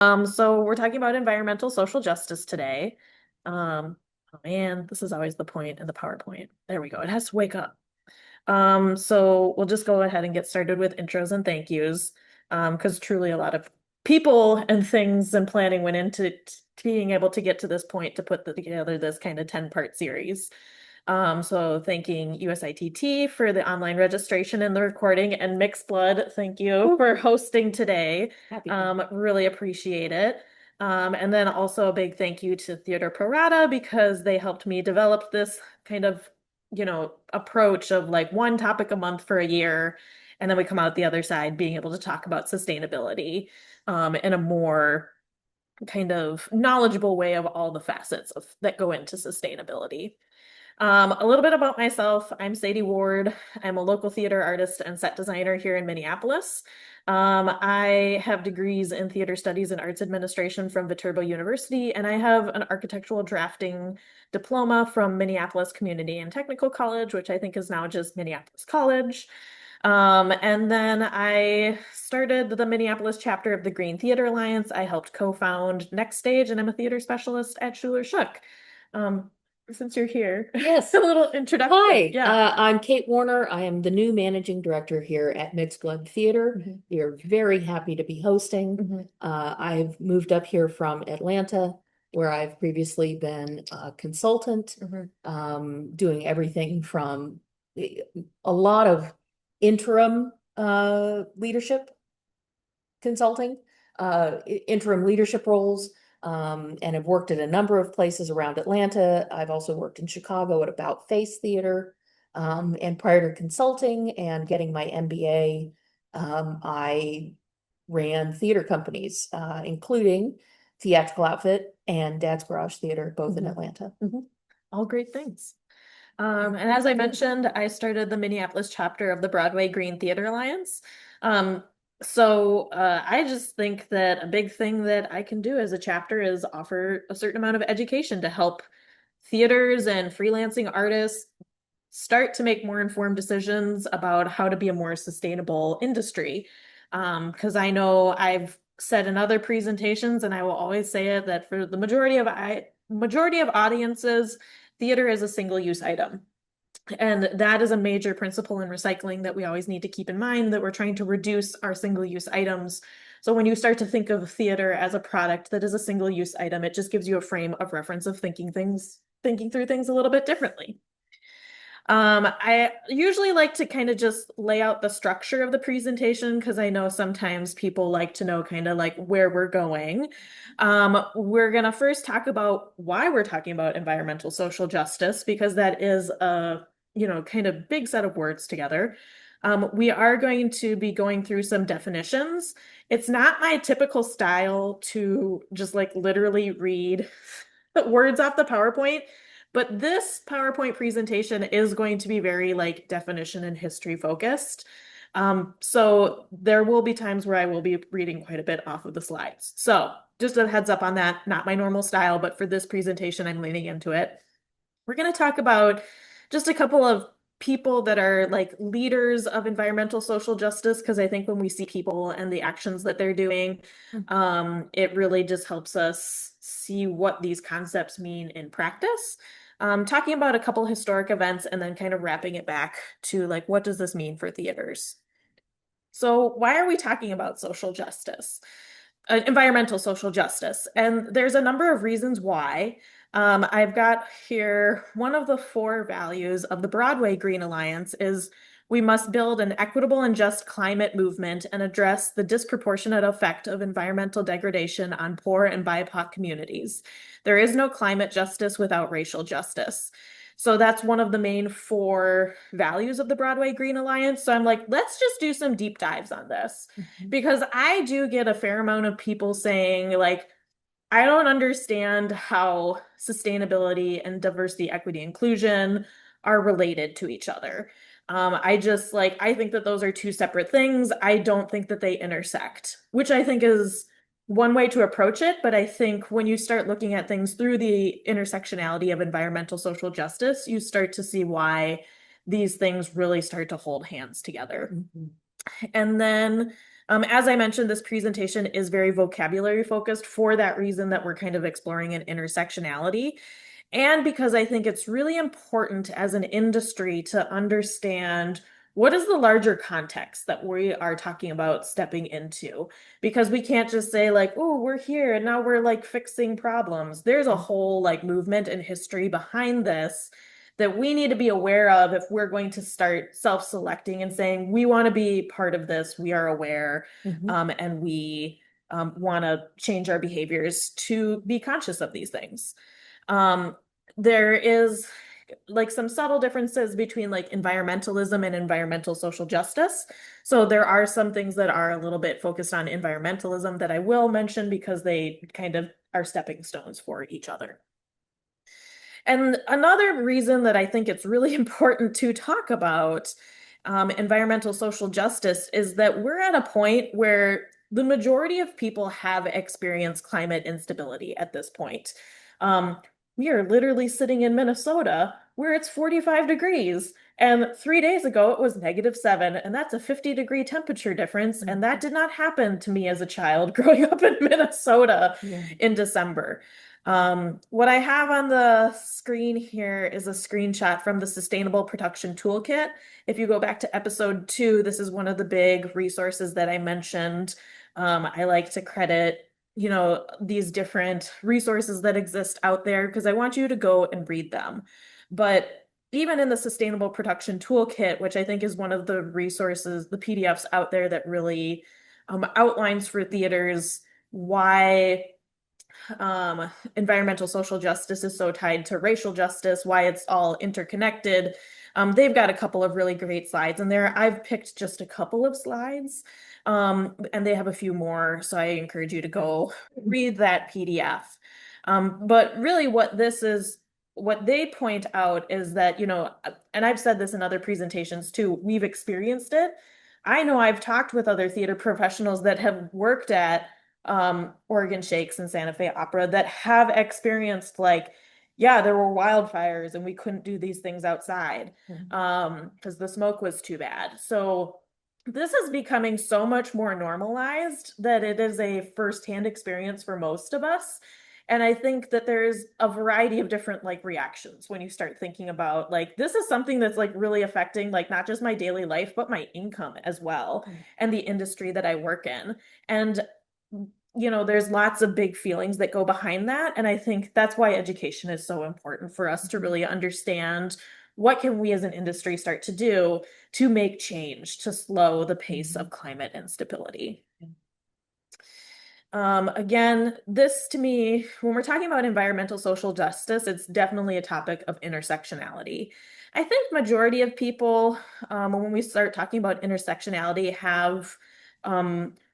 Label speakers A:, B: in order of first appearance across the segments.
A: So we're talking about environmental social justice today. Oh man, this is always the point in the PowerPoint. There we go. It has to wake up. So we'll just go ahead and get started with intros and thank yous. Because truly a lot of people and things and planning went into being able to get to this point to put together this kind of 10-part series. So thanking USITT for the online registration and the recording, and Mixed Blood, thank you for hosting today.
B: Happy.
A: Really appreciate it. And then also a big thank you to Theater Pro Rata because they helped me develop this kind of, approach of like one topic a month for a year. And then we come out the other side being able to talk about sustainability in a more kind of knowledgeable way of all the facets that go into sustainability. A little bit about myself. I'm Sadie Ward. I'm a local theater artist and set designer here in Minneapolis. I have degrees in theater studies and arts administration from Viterbo University, and I have an architectural drafting diploma from Minneapolis Community and Technical College, which I think is now just Minneapolis College. And then I started the Minneapolis chapter of the Green Theater Alliance. I helped co-found Next Stage, and I'm a theater specialist at Schuler Shook. Um, since you're here,
B: Yes.
A: a little introduction.
B: Hi,
A: Yeah.
B: I'm Kate Warner. I am the new managing director here at Mixed Blood Theater.
A: Mhm.
B: We are very happy to be hosting.
A: Mhm.
B: I've moved up here from Atlanta, where I've previously been a consultant,
A: Mhm.
B: doing everything from a lot of interim leadership consulting, interim leadership roles, and have worked at a number of places around Atlanta. I've also worked in Chicago at About Face Theater. And prior to consulting and getting my MBA, I ran theater companies, including Theatrical Outfit and Dad's Garage Theater, both in
A: Mhm.
B: Atlanta.
A: Mhm. All great things. And as I mentioned, I started the Minneapolis chapter of the Broadway Green Theater Alliance. Um, so I just think that a big thing that I can do as a chapter is offer a certain amount of education to help theaters and freelancing artists start to make more informed decisions about how to be a more sustainable industry. Because I know I've said in other presentations, and I will always say it, that for the majority of audiences, theater is a single-use item. And that is a major principle in recycling that we always need to keep in mind, that we're trying to reduce our single-use items. So when you start to think of theater as a product that is a single-use item, it just gives you a frame of reference of thinking through things a little bit differently. I usually like to kind of just lay out the structure of the presentation because I know sometimes people like to know kind of like where we're going. We're going to first talk about why we're talking about environmental social justice because that is a, kind of big set of words together. We are going to be going through some definitions. It's not my typical style to just like literally read words off the PowerPoint. But this PowerPoint presentation is going to be very like definition and history focused. So there will be times where I will be reading quite a bit off of the slides. So just a heads up on that, not my normal style, but for this presentation, I'm leaning into it. We're going to talk about just a couple of people that are like leaders of environmental social justice, because I think when we see people and the actions that they're doing, it really just helps us see what these concepts mean in practice. Talking about a couple historic events and then kind of wrapping it back to like, what does this mean for theaters? So, why are we talking about social justice? Environmental social justice. And there's a number of reasons why. I've got here one of the four values of the Broadway Green Alliance is we must build an equitable and just climate movement and address the disproportionate effect of environmental degradation on poor and BIPOC communities. There is no climate justice without racial justice. So that's one of the main four values of the Broadway Green Alliance. So I'm like, let's just do some deep dives on this because I do get a fair amount of people saying, like, I don't understand how sustainability and diversity, equity, inclusion are related to each other. I just like, I think that those are two separate things. I don't think that they intersect, which I think is one way to approach it. But I think when you start looking at things through the intersectionality of environmental social justice, you start to see why these things really start to hold hands together.
B: Mhm.
A: And then As I mentioned, this presentation is very vocabulary focused for that reason that we're kind of exploring an intersectionality. And because I think it's really important as an industry to understand what is the larger context that we are talking about stepping into. Because we can't just say like, oh, we're here and now we're like fixing problems. There's a whole like movement and history behind this that we need to be aware of if we're going to start self-selecting and saying, we want to be part of this, we are aware, and we want to change our behaviors to be conscious of these things. There is like some subtle differences between like environmentalism and environmental social justice. So there are some things that are a little bit focused on environmentalism that I will mention because they kind of are stepping stones for each other. And another reason that I think it's really important to talk about environmental social justice is that we're at a point where the majority of people have experienced climate instability at this point. Um, we are literally sitting in Minnesota where it's 45 degrees. And 3 days ago, it was -7, and that's a 50-degree temperature difference. And that did not happen to me as a child growing up in Minnesota in December. What I have on the screen here is a screenshot from the Sustainable Production Toolkit. If you go back to episode 2, this is one of the big resources that I mentioned. I like to credit, these different resources that exist out there because I want you to go and read them. But even in the Sustainable Production Toolkit, which I think is one of the resources, the PDFs out there that really outlines for theaters why environmental social justice is so tied to racial justice, why it's all interconnected. They've got a couple of really great slides in there. I've picked just a couple of slides, and they have a few more, so I encourage you to go read that PDF. But really what they point out is that, and I've said this in other presentations too, we've experienced it. I know I've talked with other theater professionals that have worked at Oregon Shakes and Santa Fe Opera that have experienced like, yeah, there were wildfires and we couldn't do these things outside because the smoke was too bad. So this is becoming so much more normalized that it is a firsthand experience for most of us. And I think that there's a variety of different like reactions when you start thinking about like this is something that's like really affecting like not just my daily life, but my income as well and the industry that I work in. And there's lots of big feelings that go behind that. And I think that's why education is so important for us to really understand what can we as an industry start to do to make change to slow the pace of climate instability. Again, this to me, when we're talking about environmental social justice, it's definitely a topic of intersectionality. I think majority of people, when we start talking about intersectionality, have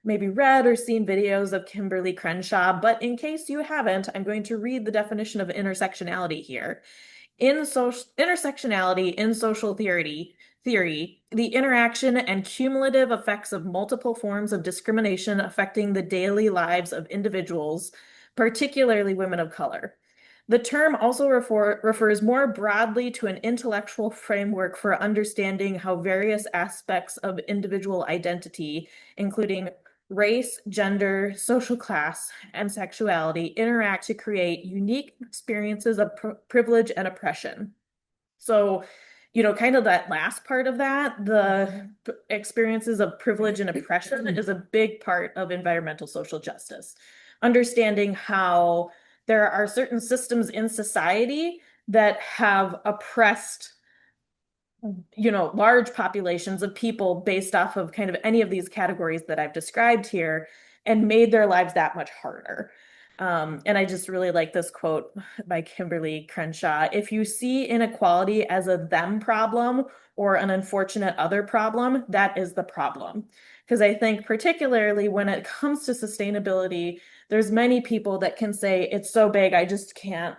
A: maybe read or seen videos of Kimberly Crenshaw, but in case you haven't, I'm going to read the definition of intersectionality here. Intersectionality in social theory, the interaction and cumulative effects of multiple forms of discrimination affecting the daily lives of individuals, particularly women of color. The term also refers more broadly to an intellectual framework for understanding how various aspects of individual identity, including race, gender, social class, and sexuality, interact to create unique experiences of privilege and oppression. So, kind of that last part of that, the experiences of privilege and oppression is a big part of environmental social justice. Understanding how there are certain systems in society that have oppressed large populations of people based off of kind of any of these categories that I've described here and made their lives that much harder. And I just really like this quote by Kimberly Crenshaw. If you see inequality as a them problem or an unfortunate other problem, that is the problem. Because I think particularly when it comes to sustainability, there's many people that can say it's so big, I just can't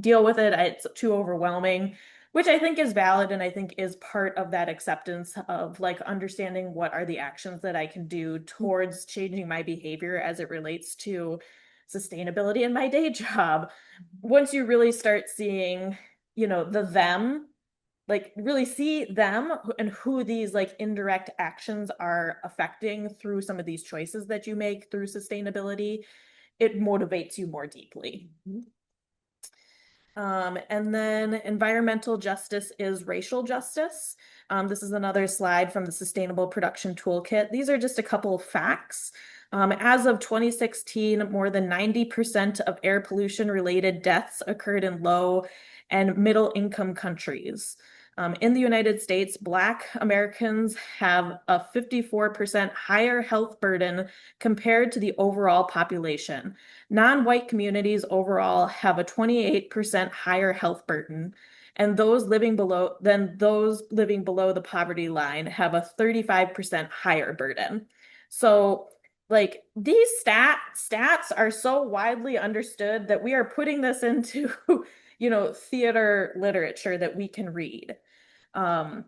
A: deal with it. It's too overwhelming, which I think is valid and I think is part of that acceptance of like understanding what are the actions that I can do towards changing my behavior as it relates to sustainability in my day job. Once you really start seeing, the them like really see them and who these like indirect actions are affecting through some of these choices that you make through sustainability, it motivates you more deeply. And then environmental justice is racial justice. This is another slide from the Sustainable Production Toolkit. These are just a couple of facts. As of 2016, more than 90% of air pollution related deaths occurred in low and middle income countries. In the United States, Black Americans have a 54% higher health burden compared to the overall population. Non-white communities overall have a 28% higher health burden, and those living below the poverty line have a 35% higher burden. So, like these stats are so widely understood that we are putting this into, theater literature that we can read. Um,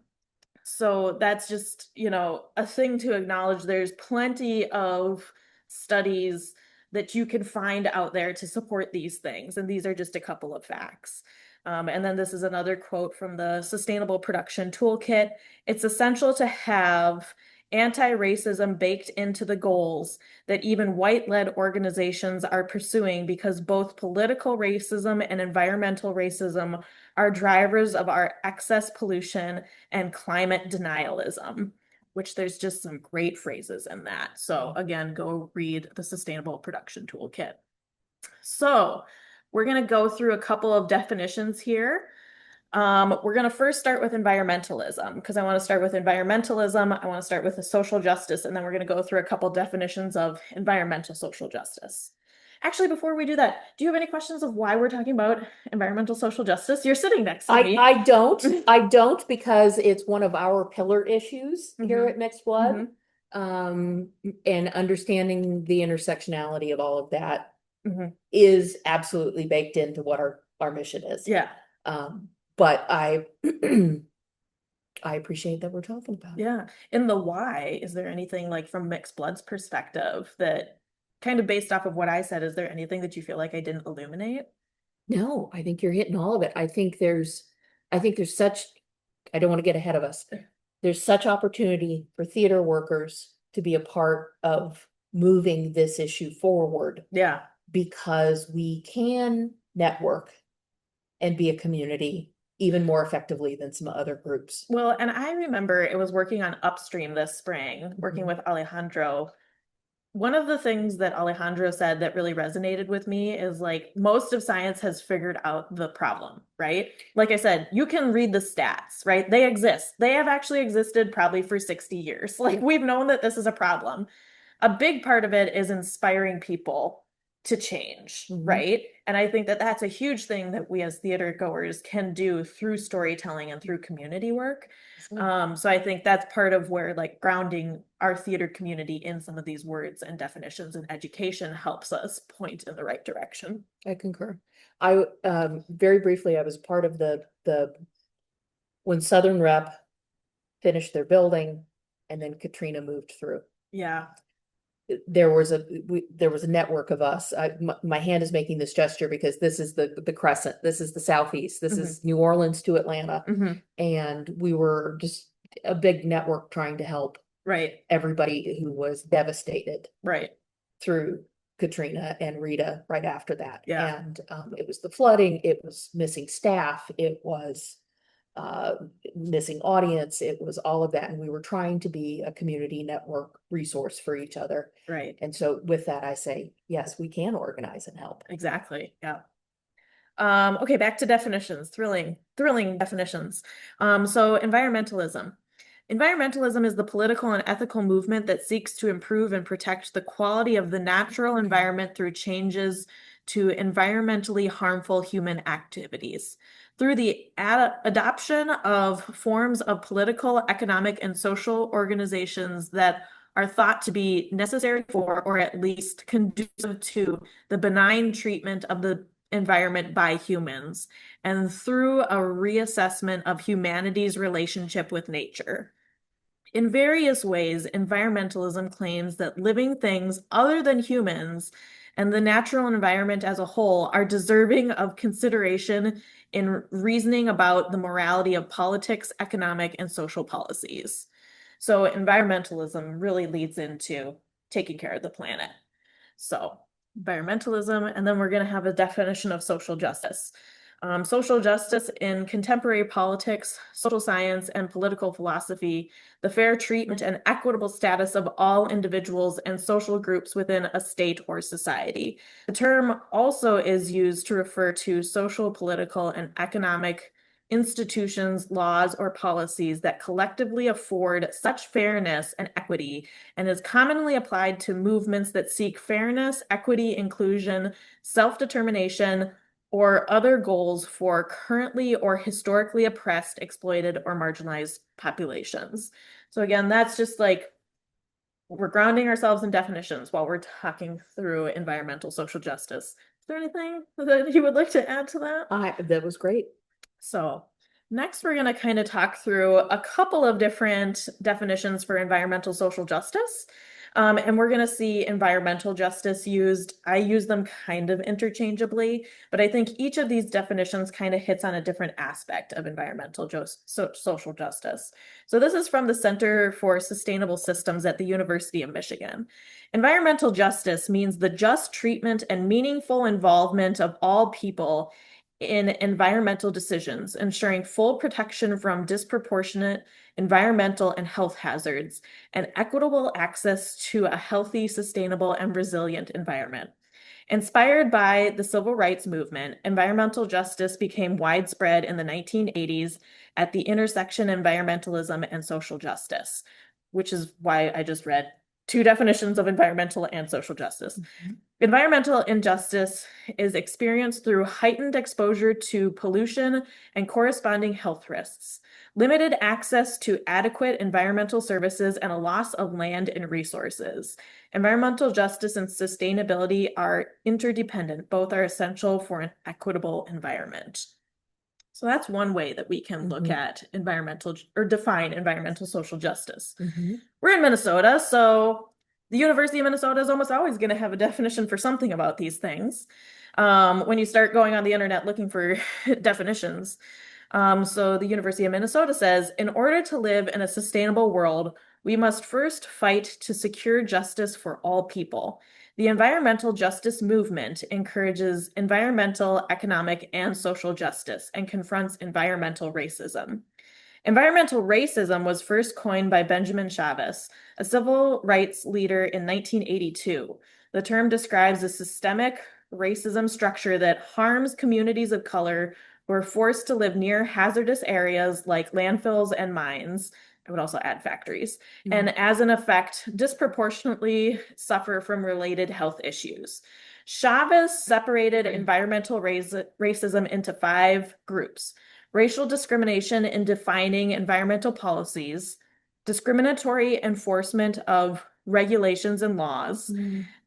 A: so that's just, a thing to acknowledge. There's plenty of studies that you can find out there to support these things. And these are just a couple of facts. And then this is another quote from the Sustainable Production Toolkit. It's essential to have anti-racism baked into the goals that even white-led organizations are pursuing because both political racism and environmental racism are drivers of our excess pollution and climate denialism, which there's just some great phrases in that. So again, go read the Sustainable Production Toolkit. So we're going to go through a couple of definitions here. We're going to first start with environmentalism because I want to start with environmentalism. I want to start with the social justice, and then we're going to go through a couple definitions of environmental social justice. Actually, before we do that, do you have any questions of why we're talking about environmental social justice? You're sitting next to me.
B: I don't because it's one of our pillar issues here at Mixed Blood. And understanding the intersectionality of all of that is absolutely baked into what our mission is.
A: Yeah.
B: But I appreciate that we're talking about it.
A: Yeah. In the why, is there anything like from Mixed Blood's perspective that kind of based off of what I said, is there anything that you feel like I didn't illuminate?
B: No, I think you're hitting all of it. I think there's such, I don't want to get ahead of us. There's such opportunity for theater workers to be a part of moving this issue forward.
A: Yeah.
B: Because we can network and be a community even more effectively than some other groups.
A: Well, and I remember it was working on Upstream this spring, working with Alejandro. One of the things that Alejandro said that really resonated with me is like most of science has figured out the problem, right? Like I said, you can read the stats, right? They exist. They have actually existed probably for 60 years. Like we've known that this is a problem. A big part of it is inspiring people to change, right? And I think that that's a huge thing that we as theater goers can do through storytelling and through community work. So I think that's part of where like grounding our theater community in some of these words and definitions and education helps us point in the right direction.
B: I concur. I very briefly, I was part of the when Southern Rep finished their building and then Katrina moved through.
A: Yeah.
B: There was a network of us. My hand is making this gesture because this is the crescent. This is the southeast. This is New Orleans to Atlanta, and we were just a big network trying to help everybody who was devastated through Katrina and Rita right after that. And it was the flooding. It was missing staff. It was missing audience. It was all of that. And we were trying to be a community network resource for each other.
A: Right.
B: And so with that, I say, yes, we can organize and help.
A: Exactly. Yeah. Okay, back to definitions. Thrilling definitions. So environmentalism. Environmentalism is the political and ethical movement that seeks to improve and protect the quality of the natural environment through changes to environmentally harmful human activities. Through the adoption of forms of political, economic, and social organizations that are thought to be necessary for, or at least conducive to, the benign treatment of the environment by humans, and through a reassessment of humanity's relationship with nature. In various ways, environmentalism claims that living things other than humans and the natural environment as a whole are deserving of consideration in reasoning about the morality of politics, economic, and social policies. So environmentalism really leads into taking care of the planet. So environmentalism, and then we're going to have a definition of social justice. Social justice in contemporary politics, social science, and political philosophy, the fair treatment and equitable status of all individuals and social groups within a state or society. The term also is used to refer to social, political, and economic institutions, laws, or policies that collectively afford such fairness and equity, and is commonly applied to movements that seek fairness, equity, inclusion, self-determination, or other goals for currently or historically oppressed, exploited, or marginalized populations. So again, that's just like we're grounding ourselves in definitions while we're talking through environmental social justice. Is there anything that you would like to add to that?
B: That was great.
A: So next, we're going to kind of talk through a couple of different definitions for environmental social justice. And we're going to see environmental justice used. I use them kind of interchangeably, but I think each of these definitions kind of hits on a different aspect of environmental social justice. So this is from the Center for Sustainable Systems at the University of Michigan. Environmental justice means the just treatment and meaningful involvement of all people in environmental decisions, ensuring full protection from disproportionate environmental and health hazards, and equitable access to a healthy, sustainable, and resilient environment. Inspired by the civil rights movement, environmental justice became widespread in the 1980s at the intersection of environmentalism and social justice, which is why I just read two definitions of environmental and social justice. Mm-hmm. Environmental injustice is experienced through heightened exposure to pollution and corresponding health risks, limited access to adequate environmental services, and a loss of land and resources. Environmental justice and sustainability are interdependent. Both are essential for an equitable environment. So that's one way that we can look at environmental or define environmental social justice. We're in Minnesota, so the University of Minnesota is almost always going to have a definition for something about these things. When you start going on the internet looking for definitions. So the University of Minnesota says, in order to live in a sustainable world, we must first fight to secure justice for all people. The environmental justice movement encourages environmental, economic, and social justice and confronts environmental racism. Environmental racism was first coined by Benjamin Chavez, a civil rights leader in 1982. The term describes a systemic racism structure that harms communities of color who are forced to live near hazardous areas like landfills and mines. I would also add factories, and as an effect, disproportionately suffer from related health issues. Chavez separated environmental racism into 5 groups: racial discrimination in defining environmental policies, discriminatory enforcement of regulations and laws,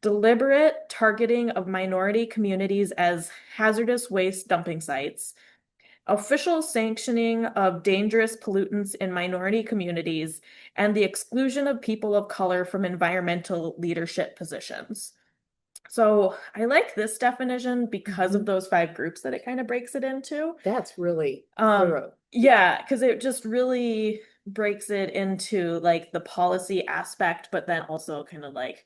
A: deliberate targeting of minority communities as hazardous waste dumping sites, official sanctioning of dangerous pollutants in minority communities, and the exclusion of people of color from environmental leadership positions. So I like this definition because of those 5 groups that it kind of breaks it into.
B: That's really thorough.
A: Yeah, because it just really breaks it into like the policy aspect, but then also kind of like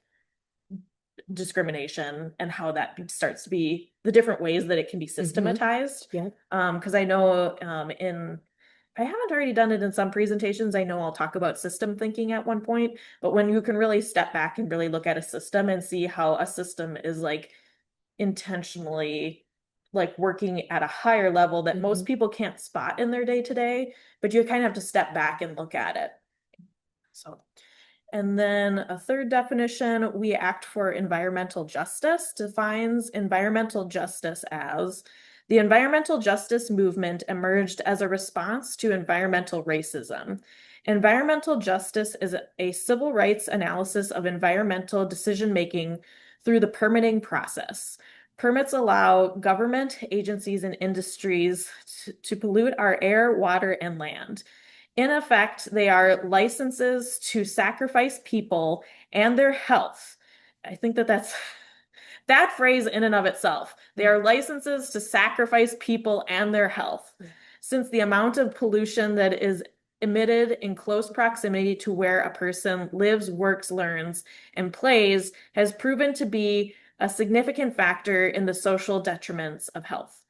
A: discrimination and how that starts to be the different ways that it can be systematized.
B: Yeah.
A: Because I know I haven't already done it in some presentations. I know I'll talk about system thinking at one point, but when you can really step back and really look at a system and see how a system is like intentionally like working at a higher level that most people can't spot in their day to day, but you kind of have to step back and look at it. So, and then a third definition, We Act for Environmental Justice, defines environmental justice as the environmental justice movement emerged as a response to environmental racism. Environmental justice is a civil rights analysis of environmental decision-making through the permitting process. Permits allow government agencies and industries to pollute our air, water, and land. In effect, they are licenses to sacrifice people and their health. I think that that's That phrase in and of itself, they are licenses to sacrifice people and their health. Since the amount of pollution that is emitted in close proximity to where a person lives, works, learns, and plays has proven to be a significant factor in the social detriments of health.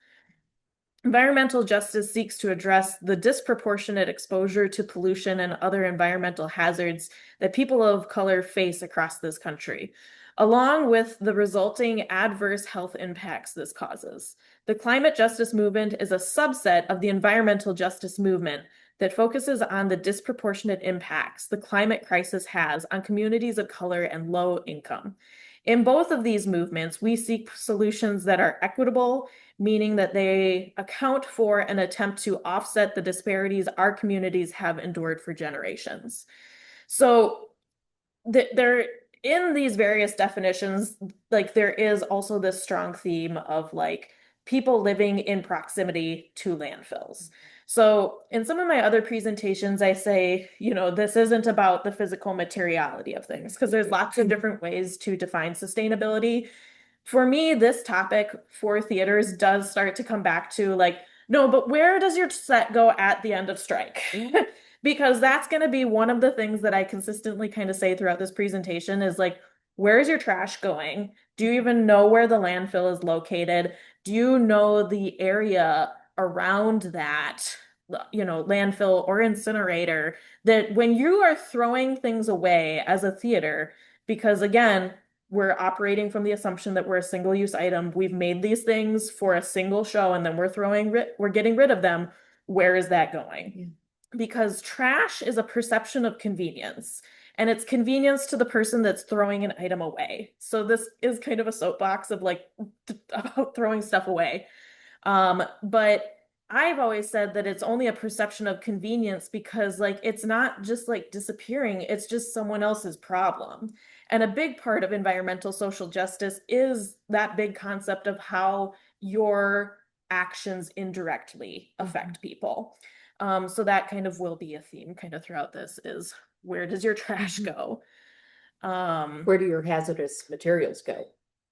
A: Environmental justice seeks to address the disproportionate exposure to pollution and other environmental hazards that people of color face across this country, along with the resulting adverse health impacts this causes. The climate justice movement is a subset of the environmental justice movement that focuses on the disproportionate impacts the climate crisis has on communities of color and low income. In both of these movements, we seek solutions that are equitable, meaning that they account for and attempt to offset the disparities our communities have endured for generations. So there, in these various definitions, like there is also this strong theme of like people living in proximity to landfills. So in some of my other presentations, I say, this isn't about the physical materiality of things, because there's lots of different ways to define sustainability. For me, this topic for theaters does start to come back to like, no, but where does your set go at the end of strike? Because that's going to be one of the things that I consistently kind of say throughout this presentation is like, where's your trash going? Do you even know where the landfill is located? Do you know the area around that, landfill or incinerator, that when you are throwing things away as a theater, because again, we're operating from the assumption that we're a single use item. We've made these things for a single show and then we're getting rid of them. Where is that going?
B: Yeah.
A: Because trash is a perception of convenience, and it's convenience to the person that's throwing an item away. So this is kind of a soapbox of like throwing stuff away. But I've always said that it's only a perception of convenience because like it's not just like disappearing, it's just someone else's problem. And a big part of environmental social justice is that big concept of how your actions indirectly affect people. So that kind of will be a theme kind of throughout this is where does your trash go?
B: Where do your hazardous materials go?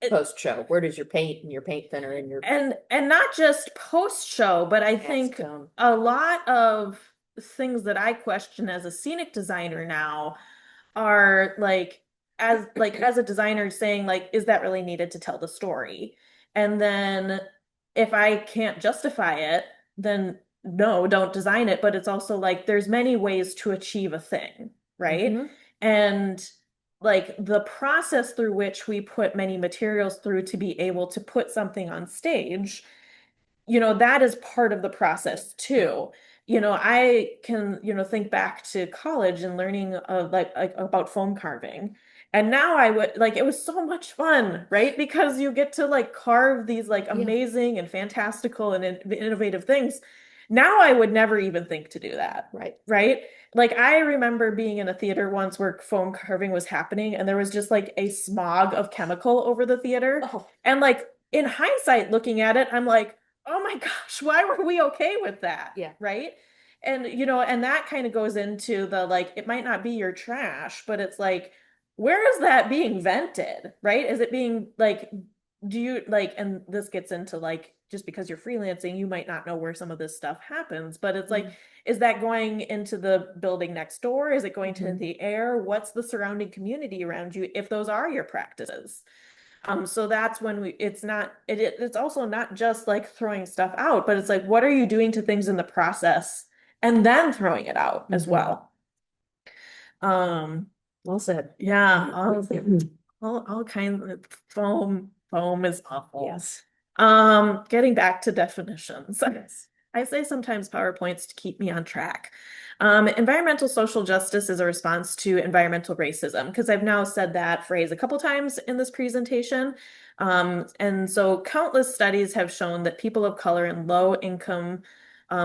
B: Post-show, where does your paint and your paint thinner and your
A: and not just post-show, but I think
B: acetone?
A: a lot of things that I question as a scenic designer now are as a designer saying like, is that really needed to tell the story? And then if I can't justify it, then no, don't design it. But it's also like there's many ways to achieve a thing, right?
B: Mhm.
A: And like the process through which we put many materials through to be able to put something on stage, that is part of the process too. I can, think back to college and learning like about foam carving. And now I would like it was so much fun, right? Because you get to like carve these like
B: Yeah.
A: amazing and fantastical and innovative things. Now I would never even think to do that.
B: Right.
A: Right? Like I remember being in a theater once where foam carving was happening and there was just like a smog of chemical over the theater.
B: Oh,
A: And like in hindsight looking at it, I'm like, oh my gosh, why were we okay with that?
B: yeah.
A: Right. And, and that kind of goes into the like, it might not be your trash, but it's like, where is that being vented? Right. Is it being like, do you like, and this gets into like, just because you're freelancing, you might not know where some of this stuff happens, but it's like, is that going into the building next door? Is it going to the air? What's the surrounding community around you if those are your practices? So that's when it's also not just like throwing stuff out, but it's like, what are you doing to things in the process and then throwing it out as well?
B: Well said.
A: Yeah, all kinds of foam is awful.
B: Yes.
A: Getting back to definitions.
B: Yes.
A: I say sometimes PowerPoints to keep me on track. Environmental social justice is a response to environmental racism, because I've now said that phrase a couple times in this presentation. And so countless studies have shown that people of color and low income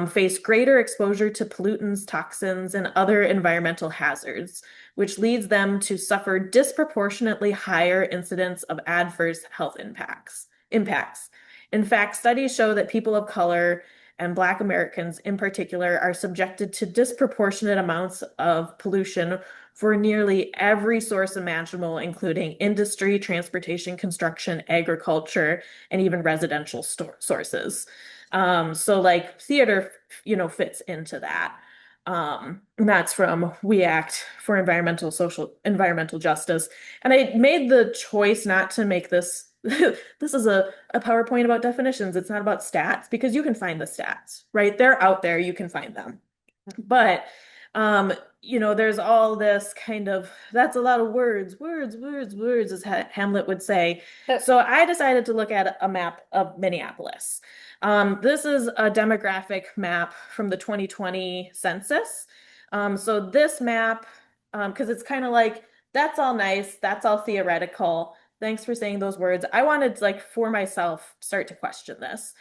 A: face greater exposure to pollutants, toxins, and other environmental hazards, which leads them to suffer disproportionately higher incidence of adverse health impacts. In fact, studies show that people of color and Black Americans in particular are subjected to disproportionate amounts of pollution for nearly every source imaginable, including industry, transportation, construction, agriculture, and even residential sources. So like theater, fits into that. And that's from We Act for Environmental Justice. And I made the choice not to make this. This is a PowerPoint about definitions. It's not about stats because you can find the stats, right? They're out there, you can find them. But um, there's all this kind of that's a lot of words, as Hamlet would say. So I decided to look at a map of Minneapolis. This is a demographic map from the 2020 census. So this map, because it's kind of like that's all nice, that's all theoretical. Thanks for saying those words. I wanted to, like, for myself, start to question this.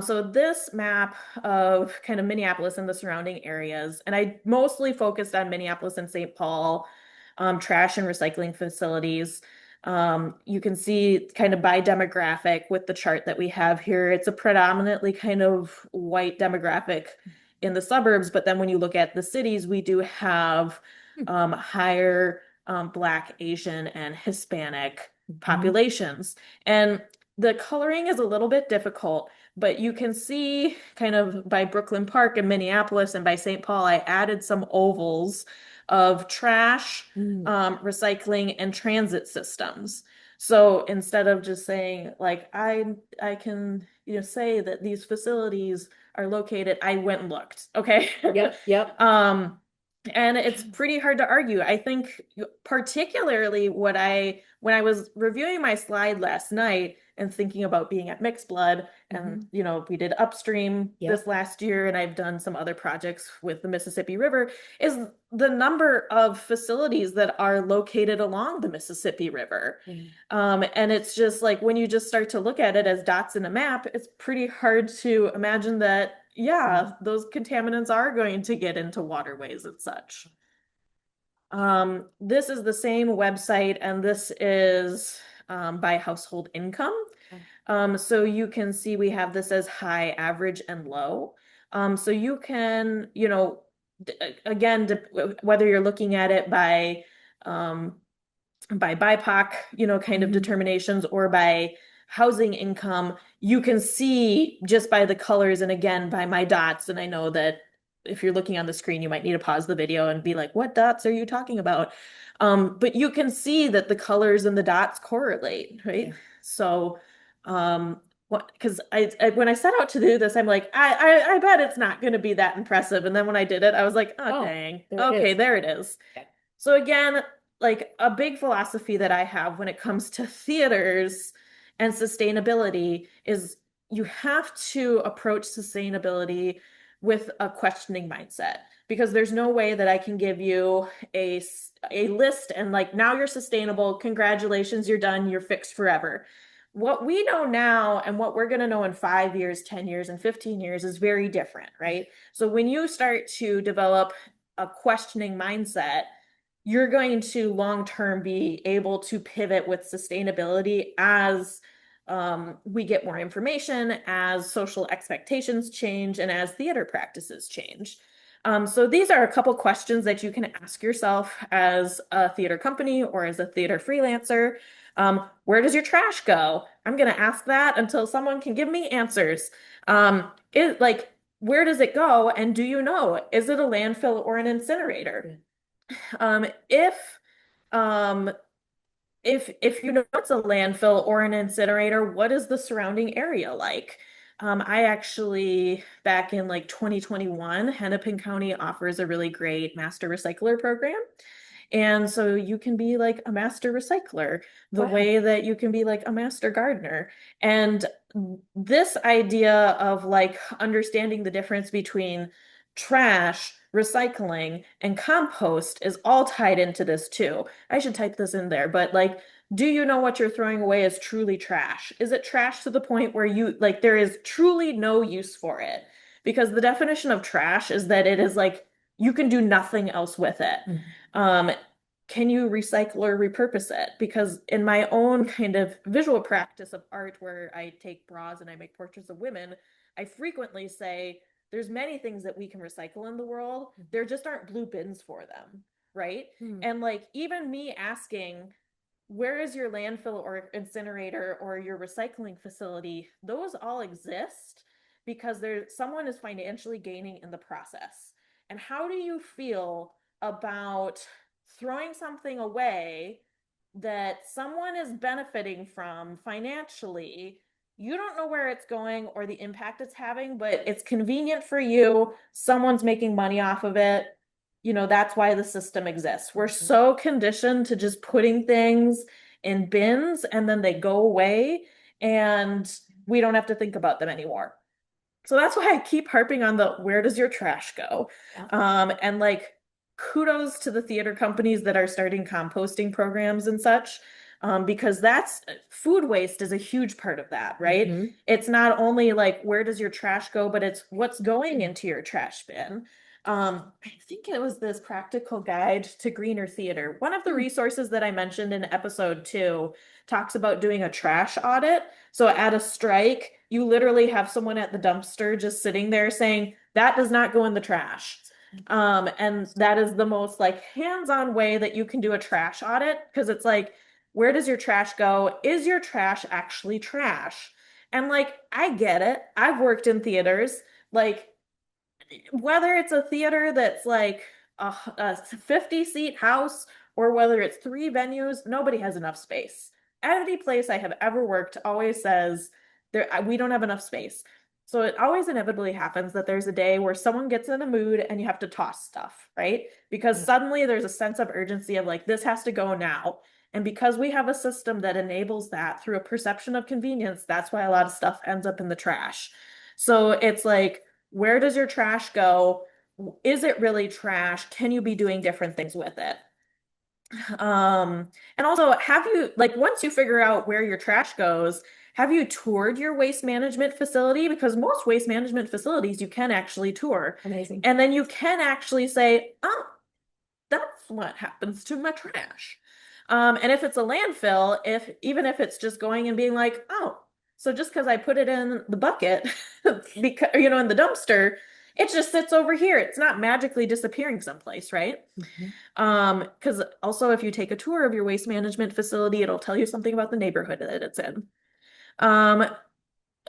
A: So this map of kind of Minneapolis and the surrounding areas, and I mostly focused on Minneapolis and St. Paul, trash and recycling facilities. You can see kind of by demographic with the chart that we have here, it's a predominantly kind of white demographic in the suburbs, but then when you look at the cities, we do have higher Black, Asian, and Hispanic populations. And the coloring is a little bit difficult, but you can see kind of by Brooklyn Park in Minneapolis and by St. Paul, I added some ovals of trash, recycling, and transit systems. So instead of just saying like I can say that these facilities are located, I went and looked. Okay.
B: Yep.
A: And it's pretty hard to argue. I think particularly when I was reviewing my slide last night and thinking about being at Mixed Blood, and we did Upstream this last year, and I've done some other projects with the Mississippi River, is the number of facilities that are located along the Mississippi River. And it's just like when you just start to look at it as dots in a map, it's pretty hard to imagine that, yeah, those contaminants are going to get into waterways and such. This is the same website, and this is by household income. So you can see we have this as high, average, and low. So you can, again, whether you're looking at it by BIPOC, kind of determinations, or by housing income, you can see just by the colors and again by my dots. And I know that if you're looking on the screen, you might need to pause the video and be like, what dots are you talking about? But you can see that the colors and the dots correlate, right? So, because when I set out to do this, I'm like, I bet it's not going to be that impressive. And then when I did it, I was like, oh dang, okay, there it is. So again, like a big philosophy that I have when it comes to theaters and sustainability is you have to approach sustainability with a questioning mindset, because there's no way that I can give you a list and like, now you're sustainable, congratulations, you're done, you're fixed forever. What we know now and what we're going to know in 5 years, 10 years, and 15 years is very different, right? So when you start to develop a questioning mindset, you're going to long term be able to pivot with sustainability as we get more information, as social expectations change, and as theater practices change. So these are a couple questions that you can ask yourself as a theater company or as a theater freelancer. Where does your trash go? I'm going to ask that until someone can give me answers. Where does it go? And do you know, is it a landfill or an incinerator? If um if you know it's a landfill or an incinerator, what is the surrounding area like? I actually, back in like 2021, Hennepin County offers a really great master recycler program. And so you can be like a master recycler the way that you can be like a master gardener. And this idea of like understanding the difference between trash, recycling, and compost is all tied into this too. I should type this in there, but like, do you know what you're throwing away is truly trash? Is it trash to the point where you like there is truly no use for it? Because the definition of trash is that it is like you can do nothing else with it. Um, can you recycle or repurpose it? Because in my own kind of visual practice of art, where I take bras and I make portraits of women, I frequently say there's many things that we can recycle in the world. There just aren't blue bins for them. right?
B: Hmm.
A: And like even me asking, where is your landfill or incinerator or your recycling facility? Those all exist because someone is financially gaining in the process. And how do you feel about throwing something away that someone is benefiting from financially? You don't know where it's going or the impact it's having, but it's convenient for you. Someone's making money off of it. That's why the system exists. We're so conditioned to just putting things in bins and then they go away and we don't have to think about them anymore. So that's why I keep harping on the where does your trash go?
B: Yeah.
A: And like kudos to the theater companies that are starting composting programs and such. Because that's food waste is a huge part of that, right?
B: Mhm.
A: It's not only like where does your trash go, but it's what's going into your trash bin. I think it was this practical guide to greener theater. One of the
B: Hmm.
A: resources that I mentioned in episode 2 talks about doing a trash audit. So at a strike, you literally have someone at the dumpster just sitting there saying, that does not go in the trash. And that is the most like hands-on way that you can do a trash audit because it's like, where does your trash go? Is your trash actually trash? And like, I get it. I've worked in theaters. Like, whether it's a theater that's like a 50 seat house or whether it's 3 venues, nobody has enough space. Any place I have ever worked always says we don't have enough space. So it always inevitably happens that there's a day where someone gets in a mood and you have to toss stuff, right? Because
B: Yeah.
A: suddenly there's a sense of urgency of like, this has to go now. And because we have a system that enables that through a perception of convenience, that's why a lot of stuff ends up in the trash. So it's like, where does your trash go? Is it really trash? Can you be doing different things with it? And also, have you, like, once you figure out where your trash goes, have you toured your waste management facility? Because most waste management facilities you can actually tour.
B: Amazing.
A: And then you can actually say, oh, that's what happens to my trash. And if it's a landfill, even if it's just going and being like, oh, so just because I put it in the bucket, because in the dumpster, it just sits over here. It's not magically disappearing someplace, right?
B: Mhm.
A: Because also if you take a tour of your waste management facility, it'll tell you something about the neighborhood that it's in. Um,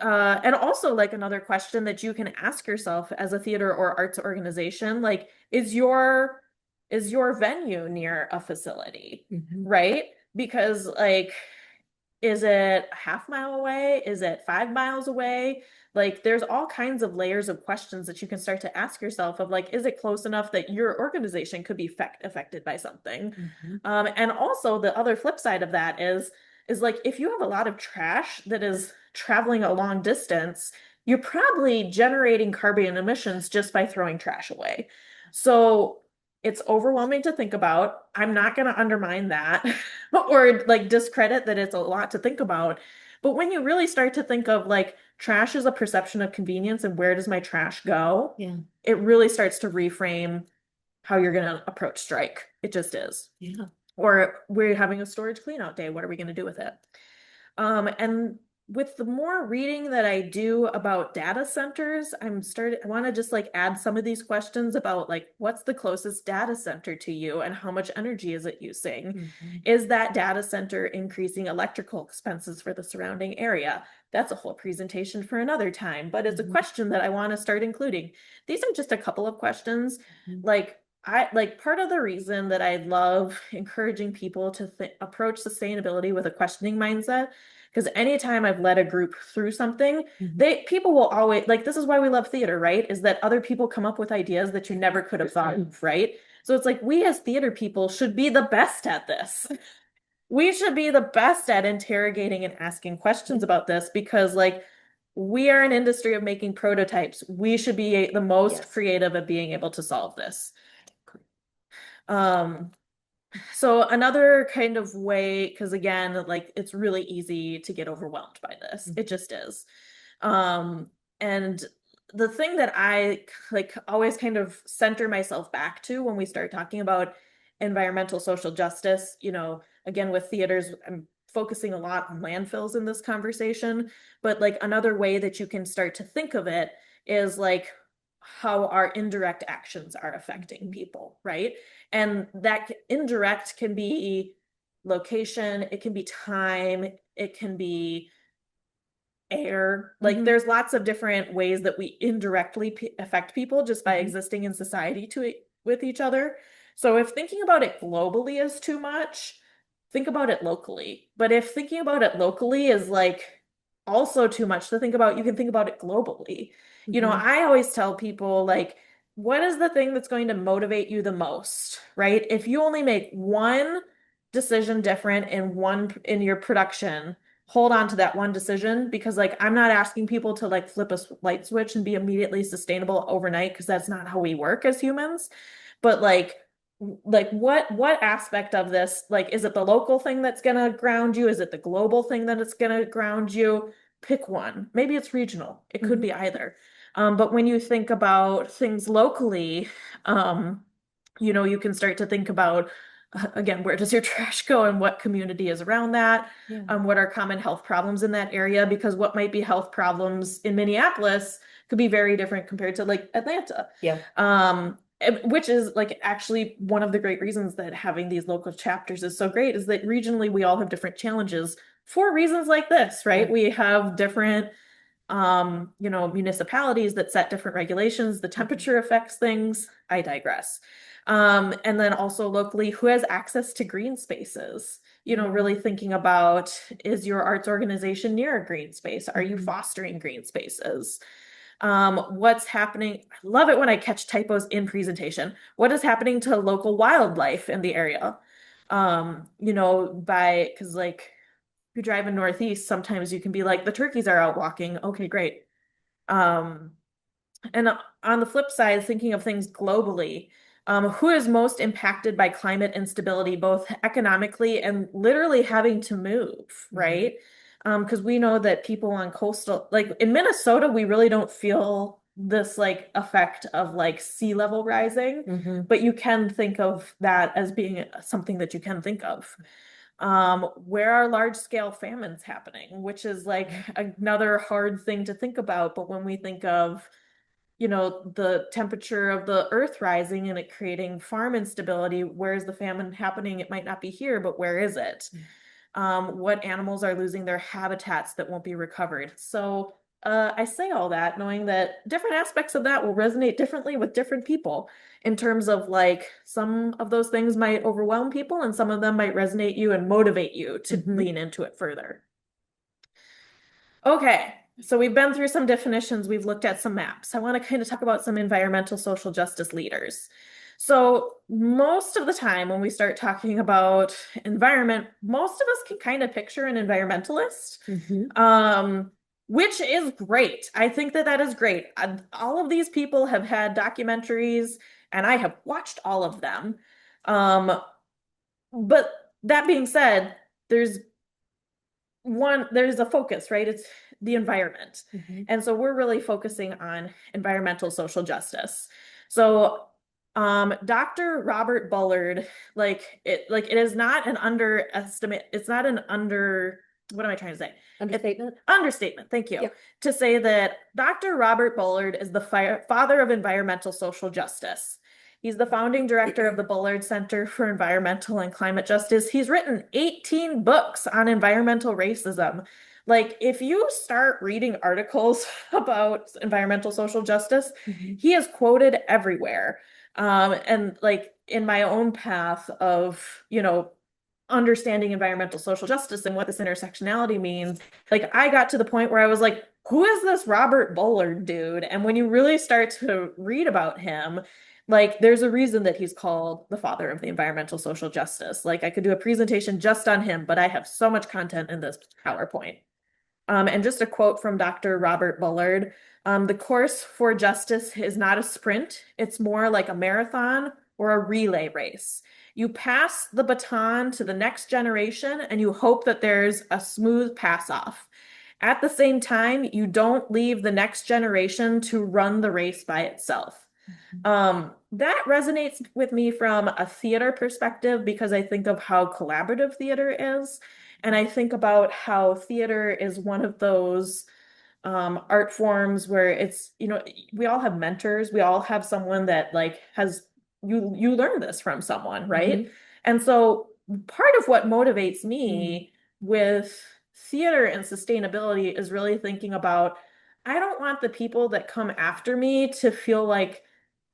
A: and also like another question that you can ask yourself as a theater or arts organization, like, is your venue near a facility,
B: Mhm.
A: right? Because like, is it a half mile away? Is it 5 miles away? Like, there's all kinds of layers of questions that you can start to ask yourself of like, is it close enough that your organization could be affected by something?
B: Mhm.
A: And also the other flip side of that is like if you have a lot of trash that is traveling a long distance, you're probably generating carbon emissions just by throwing trash away. So it's overwhelming to think about. I'm not going to undermine that or like discredit that it's a lot to think about. But when you really start to think of like trash as a perception of convenience and where does my trash go,
B: Yeah.
A: it really starts to reframe how you're going to approach strike. It just is.
B: Yeah.
A: Or we're having a storage cleanout day. What are we going to do with it? And with the more reading that I do about data centers, I want to just like add some of these questions about like what's the closest data center to you and how much energy is it using?
B: Mhm.
A: Is that data center increasing electrical expenses for the surrounding area? That's a whole presentation for another time, but it's a
B: Mhm.
A: question that I want to start including. These are just a couple of questions.
B: Mhm.
A: Like I like part of the reason that I love encouraging people to approach sustainability with a questioning mindset, because anytime I've led a group through something,
B: Mhm.
A: people will always like this is why we love theater, right? Is that other people come up with ideas that you never could have thought of, right? So it's like we as theater people should be the best at this. We should be the best at interrogating and asking questions about this because like we are an industry of making prototypes. We should be the most
B: Yes.
A: creative at being able to solve this. Um, so another kind of way, because again, like it's really easy to get overwhelmed by this. It
B: Mhm.
A: just is. And the thing that I like always kind of center myself back to when we start talking about environmental social justice, again with theaters, I'm focusing a lot on landfills in this conversation, but like another way that you can start to think of it is like how our indirect actions are affecting people, right? And that indirect can be location, it can be time, it can be air. Like
B: Mhm.
A: there's lots of different ways that we indirectly affect people just by
B: Mhm.
A: existing in society with each other. So if thinking about it globally is too much, think about it locally. But if thinking about it locally is like also too much to think about, you can think about it globally. You know,
B: Mhm.
A: I always tell people like, what is the thing that's going to motivate you the most, right? If you only make one decision different in your production, hold on to that one decision, because like I'm not asking people to like flip a light switch and be immediately sustainable overnight, because that's not how we work as humans. But like what aspect of this, like is it the local thing that's gonna ground you? Is it the global thing that it's gonna ground you? Pick one. Maybe it's regional. It could
B: Mhm.
A: be either. But when you think about things locally, um, you can start to think about, again, where does your trash go and what community is around that?
B: Yeah.
A: What are common health problems in that area? Because what might be health problems in Minneapolis could be very different compared to like Atlanta.
B: Yeah.
A: Which is like actually one of the great reasons that having these local chapters is so great, is that regionally we all have different challenges for reasons like this, right?
B: Yeah.
A: We have different municipalities that set different regulations. The
B: Mhm.
A: temperature affects things. I digress. And then also locally, who has access to green spaces?
B: Yeah.
A: Really thinking about, is your arts organization near a green space? Are you
B: Mhm.
A: fostering green spaces? What's happening? I love it when I catch typos in presentation. What is happening to local wildlife in the area? Because like if you drive in Northeast, sometimes you can be like, the turkeys are out walking. Okay, great. Um, and on the flip side, thinking of things globally, who is most impacted by climate instability, both economically and literally having to move,
B: Mhm.
A: right? Because we know that people on coastal, like in Minnesota, we really don't feel this like effect of like sea level rising,
B: Mhm.
A: but you can think of that as being something that you can think of. Where are large scale famines happening, which is like
B: Mhm.
A: another hard thing to think about. But when we think of the temperature of the earth rising and it creating farm instability, where is the famine happening? It might not be here, but where is it? What animals are losing their habitats that won't be recovered? So I say all that knowing that different aspects of that will resonate differently with different people, in terms of like some of those things might overwhelm people and some of them might resonate you and motivate you to
B: Mhm.
A: lean into it further. Okay, so we've been through some definitions, we've looked at some maps. I want to kind of talk about some environmental social justice leaders. So, most of the time when we start talking about environment, most of us can kind of picture an environmentalist,
B: Mhm.
A: um, which is great. I think that that is great. All of these people have had documentaries, and I have watched all of them. Um, but that being said, there's a focus, right? It's the environment.
B: Mhm.
A: And so we're really focusing on environmental social justice. So Dr. Robert Bullard, it is not an underestimate, it's not an under what am I trying to say? It
B: Understatement?
A: understatement, thank you.
B: Yeah.
A: To say that Dr. Robert Bullard is the father of environmental social justice. He's the founding director of the Bullard Center for Environmental and Climate Justice. He's written 18 books on environmental racism. Like, if you start reading articles about environmental social justice,
B: Mhm.
A: he is quoted everywhere. And like in my own path of, understanding environmental social justice and what this intersectionality means, like I got to the point where I was like, who is this Robert Bullard dude? And when you really start to read about him, like there's a reason that he's called the father of the environmental social justice. Like I could do a presentation just on him, but I have so much content in this PowerPoint. And just a quote from Dr. Robert Bullard: the course for justice is not a sprint, it's more like a marathon or a relay race. You pass the baton to the next generation and you hope that there's a smooth pass off. At the same time, you don't leave the next generation to run the race by itself. That resonates with me from a theater perspective because I think of how collaborative theater is. And I think about how theater is one of those art forms where it's, we all have mentors. We all have someone that like has you learn this from someone, right?
B: Mhm.
A: And so part of what motivates
B: Mm.
A: me with theater and sustainability is really thinking about I don't want the people that come after me to feel like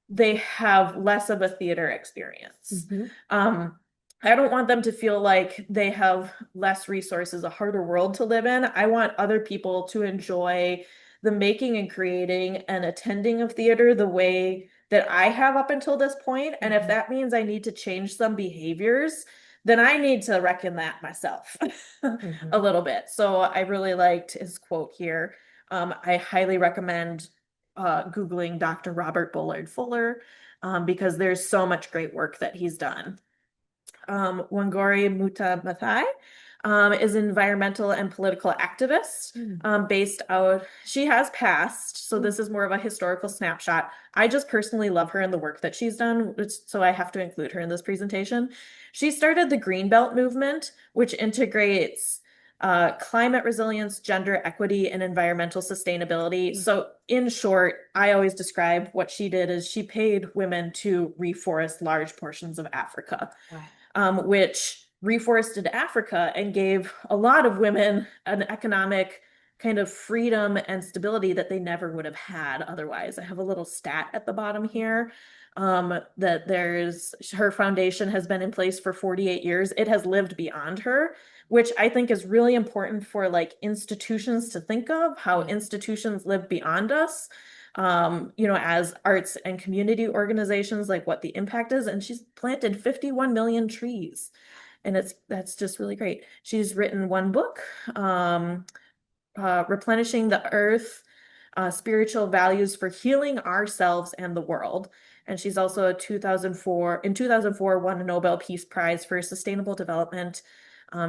A: they have less of a theater experience.
B: Mhm.
A: Um, I don't want them to feel like they have less resources, a harder world to live in. I want other people to enjoy the making and creating and attending of theater the way that I have up until this point. And if
B: Mhm.
A: that means I need to change some behaviors, then I need to reckon that myself a
B: Mhm.
A: little bit. So I really liked his quote here. I highly recommend Googling Dr. Robert Bullard Fuller because there's so much great work that he's done. Wangari Maathai is an environmental and political activist
B: Mm.
A: based out. She has passed, so
B: Mm.
A: this is more of a historical snapshot. I just personally love her and the work that she's done, so I have to include her in this presentation. She started the Greenbelt movement, which integrates climate resilience, gender equity, and environmental sustainability.
B: Mm.
A: So, in short, I always describe what she did as she paid women to reforest large portions of Africa,
B: Wow.
A: which reforested Africa and gave a lot of women an economic kind of freedom and stability that they never would have had otherwise. I have a little stat at the bottom here that there's her foundation has been in place for 48 years. It has lived beyond her, which I think is really important for like institutions to think of how
B: Yeah.
A: institutions live beyond us. As arts and community organizations, like what the impact is. And she's planted 51 million trees. And that's just really great. She's written one book, Replenishing the Earth, Spiritual Values for Healing Ourselves and the World. And she's also in 2004 won a Nobel Peace Prize for Sustainable Development,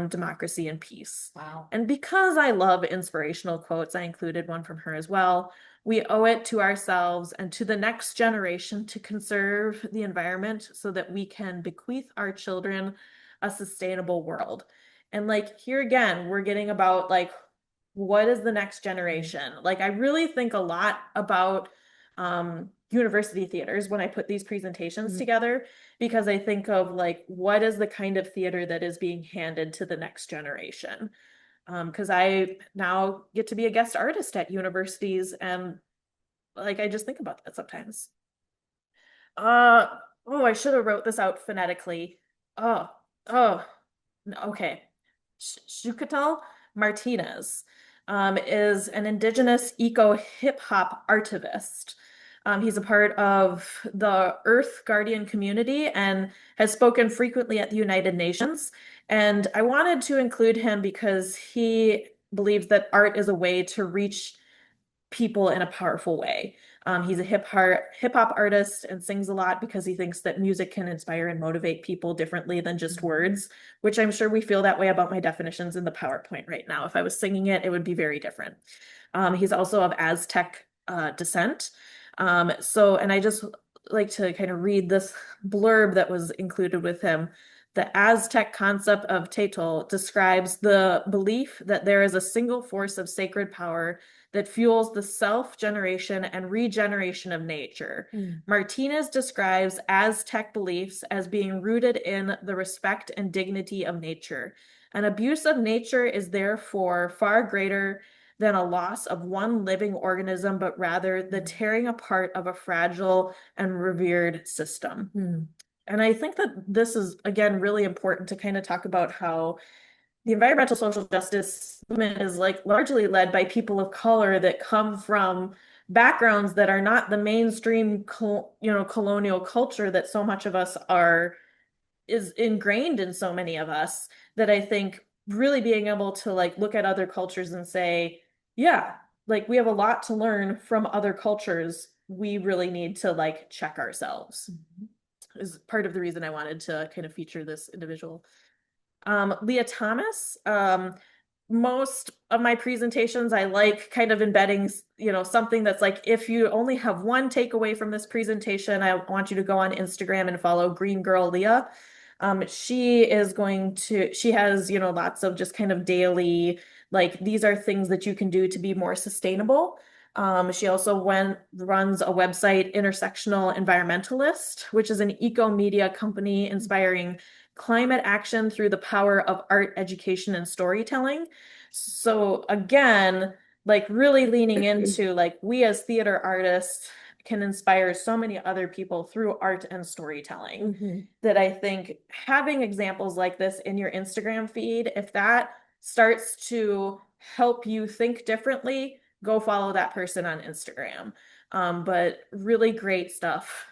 A: Democracy, and Peace.
B: Wow.
A: And because I love inspirational quotes, I included one from her as well. We owe it to ourselves and to the next generation to conserve the environment so that we can bequeath our children a sustainable world. And like here again, we're getting about like what is the next
B: Mm.
A: generation? Like I really think a lot about university theaters when I put these presentations
B: Mm.
A: together because I think of like what is the kind of theater that is being handed to the next generation. Because I now get to be a guest artist at universities and like I just think about that sometimes. Uh oh, I should have wrote this out phonetically. Oh, oh, okay. Xuchitl Martinez is an indigenous eco hip hop artivist. He's a part of the Earth Guardian community and has spoken frequently at the United Nations. And I wanted to include him because he believes that art is a way to reach people in a powerful way. He's a hip hop artist and sings a lot because he thinks that music can inspire and motivate people differently than just words, which I'm sure we feel that way about my definitions in the PowerPoint right now. If I was singing it, it would be very different. He's also of Aztec descent. And I just like to kind of read this blurb that was included with him. The Aztec concept of Tetl describes the belief that there is a single force of sacred power that fuels the self-generation and regeneration of nature.
B: Mm.
A: Martinez describes Aztec beliefs as being rooted in the respect and dignity of nature. An abuse of nature is therefore far greater than a loss of one living organism, but rather the
B: Mm.
A: tearing apart of a fragile and revered system.
B: Mm.
A: And I think that this is, again, really important to kind of talk about how the environmental social justice movement is like largely led by people of color that come from backgrounds that are not the mainstream, colonial culture that so much of us are is ingrained in so many of us that I think really being able to like look at other cultures and say, yeah, like we have a lot to learn from other cultures. We really need to like check ourselves
B: Mhm.
A: is part of the reason I wanted to kind of feature this individual. Leah Thomas, most of my presentations, I like kind of embedding, something that's like, if you only have one takeaway from this presentation, I want you to go on Instagram and follow Green Girl Leah. She has, lots of just kind of daily, like, these are things that you can do to be more sustainable. She also runs a website, Intersectional Environmentalist, which is an eco-media company inspiring climate action through the power of art, education, and storytelling. So again, like really leaning into like we as theater artists can inspire so many other people through art and storytelling that I think having examples like this in your Instagram feed, if that starts to help you think differently, go follow that person on Instagram. But really great stuff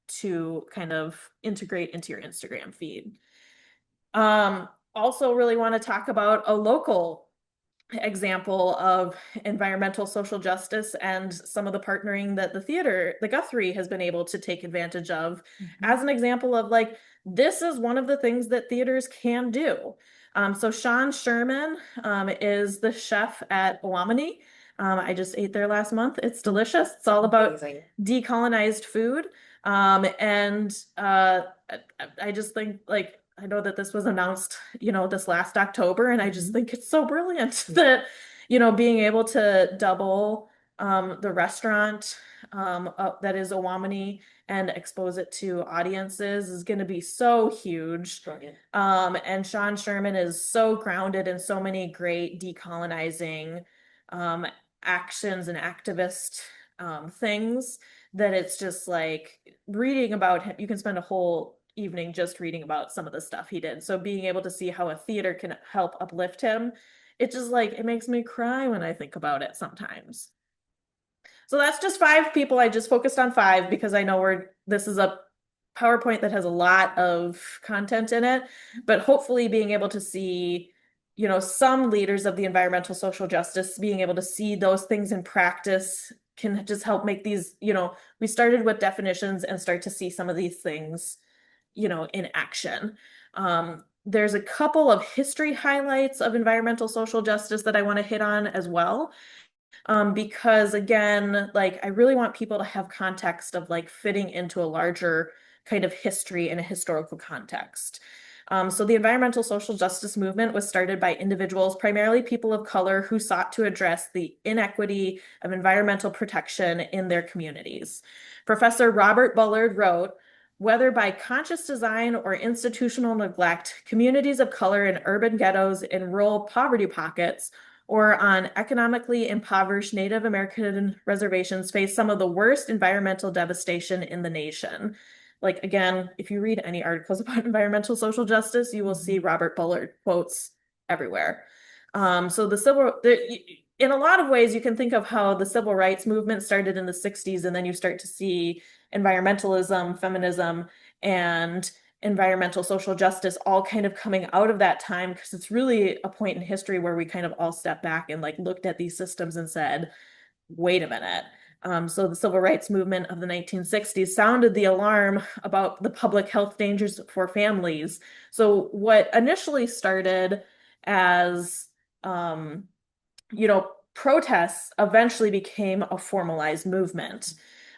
A: to kind of integrate into your Instagram feed. Also really want to talk about a local example of environmental social justice and some of the partnering that the Guthrie has been able to take advantage of as an example of like, this is one of the things that theaters can do. So Sean Sherman is the chef at Owamini. I just ate there last month. It's delicious. It's all about
B: Amazing.
A: decolonized food. And I just think like I know that this was announced, this last October, and I just think it's so brilliant that, being able to double the restaurant that is Owamini and expose it to audiences is going to be so huge.
B: Brilliant.
A: And Sean Sherman is so grounded in so many great decolonizing um, actions and activist things that it's just like reading about him. You can spend a whole evening just reading about some of the stuff he did. So being able to see how a theater can help uplift him, it just like it makes me cry when I think about it sometimes. So that's just 5 people. I just focused on 5 because I know this is a PowerPoint that has a lot of content in it, but hopefully being able to see, some leaders of the environmental social justice being able to see those things in practice can just help make these, we started with definitions and start to see some of these things, in action. There's a couple of history highlights of environmental social justice that I want to hit on as well. Because again, like I really want people to have context of like fitting into a larger kind of history and a historical context. So the environmental social justice movement was started by individuals, primarily people of color, who sought to address the inequity of environmental protection in their communities. Professor Robert Bullard wrote, whether by conscious design or institutional neglect, communities of color in urban ghettos and rural poverty pockets or on economically impoverished Native American reservations face some of the worst environmental devastation in the nation. Like, again, if you read any articles about environmental social justice, you will see Robert Bullard quotes everywhere. So in a lot of ways, you can think of how the civil rights movement started in the 60s, and then you start to see environmentalism, feminism, and environmental social justice all kind of coming out of that time because it's really a point in history where we kind of all stepped back and like looked at these systems and said, wait a minute. So the civil rights movement of the 1960s sounded the alarm about the public health dangers for families. So what initially started as protests eventually became a formalized movement.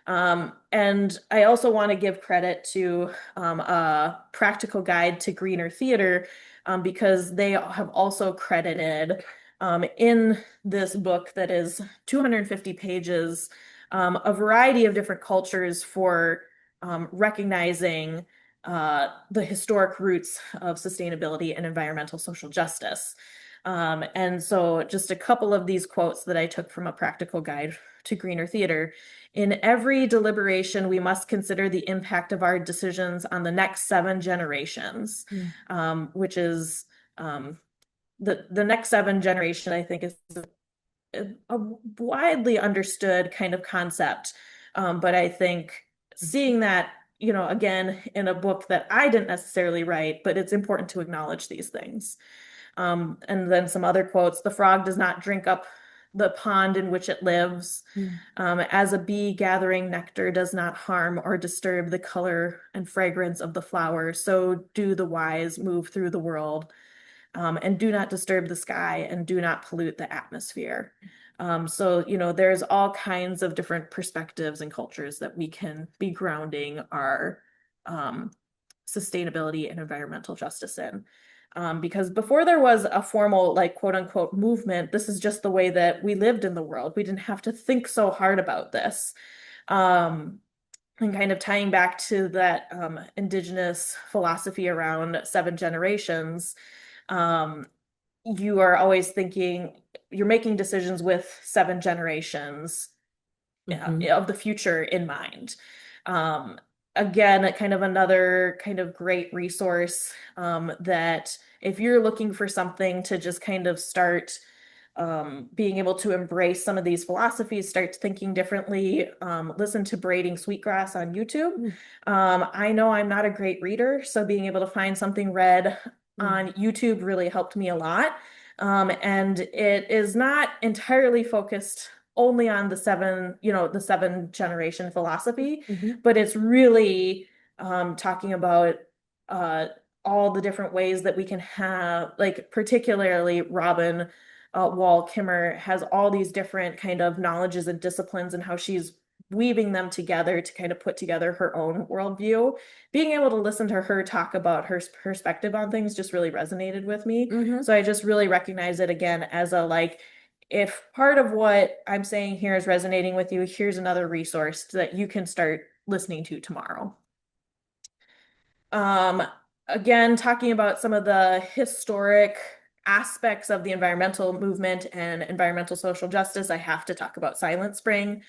A: And I also want to give credit to a practical guide to greener theater because they have also credited in this book that is 250 pages a variety of different cultures for recognizing the historic roots of sustainability and environmental social justice. And so just a couple of these quotes that I took from a practical guide to greener theater. In every deliberation, we must consider the impact of our decisions on the next 7 generations, which is the next 7 generation, I think, is a widely understood kind of concept. But I think seeing that, again, in a book that I didn't necessarily write, but it's important to acknowledge these things. And then some other quotes. The frog does not drink up the pond in which it lives. As a bee gathering nectar does not harm or disturb the color and fragrance of the flower, so do the wise move through the world. And do not disturb the sky and do not pollute the atmosphere. So, there's all kinds of different perspectives and cultures that we can be grounding our sustainability and environmental justice in. Because before there was a formal, like, quote unquote movement, this is just the way that we lived in the world. We didn't have to think so hard about this. Um, and kind of tying back to that indigenous philosophy around seven generations, um, you are always thinking you're making decisions with seven generations
B: Mhm.
A: of the future in mind. Um, Again, kind of another kind of great resource that if you're looking for something to just kind of start being able to embrace some of these philosophies, start thinking differently, listen to Braiding Sweetgrass on YouTube.
B: Mm.
A: I know I'm not a great reader, so being able to find something read
B: Mm.
A: on YouTube really helped me a lot. And it is not entirely focused only on the seven, the seven generation philosophy,
B: Mhm.
A: but it's really talking about uh, all the different ways that we can have, like, particularly Robin Wall Kimmer has all these different kind of knowledges and disciplines and how she's weaving them together to kind of put together her own worldview. Being able to listen to her talk about her perspective on things just really resonated with me.
B: Mhm.
A: So I just really recognize it again as a, like, if part of what I'm saying here is resonating with you, here's another resource that you can start listening to tomorrow. Um, Again, talking about some of the historic aspects of the environmental movement and environmental social justice, I have to talk about Silent Spring.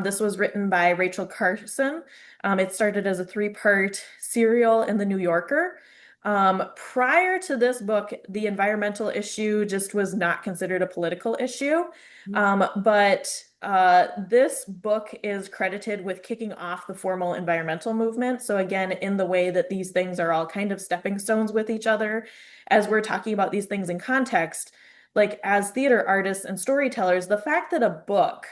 A: This was written by Rachel Carson. It started as a three-part serial in The New Yorker. Prior to this book, the environmental issue just was not considered a political issue. But this book is credited with kicking off the formal environmental movement. So, again, in the way that these things are all kind of stepping stones with each other, as we're talking about these things in context, like as theater artists and storytellers, the fact that a book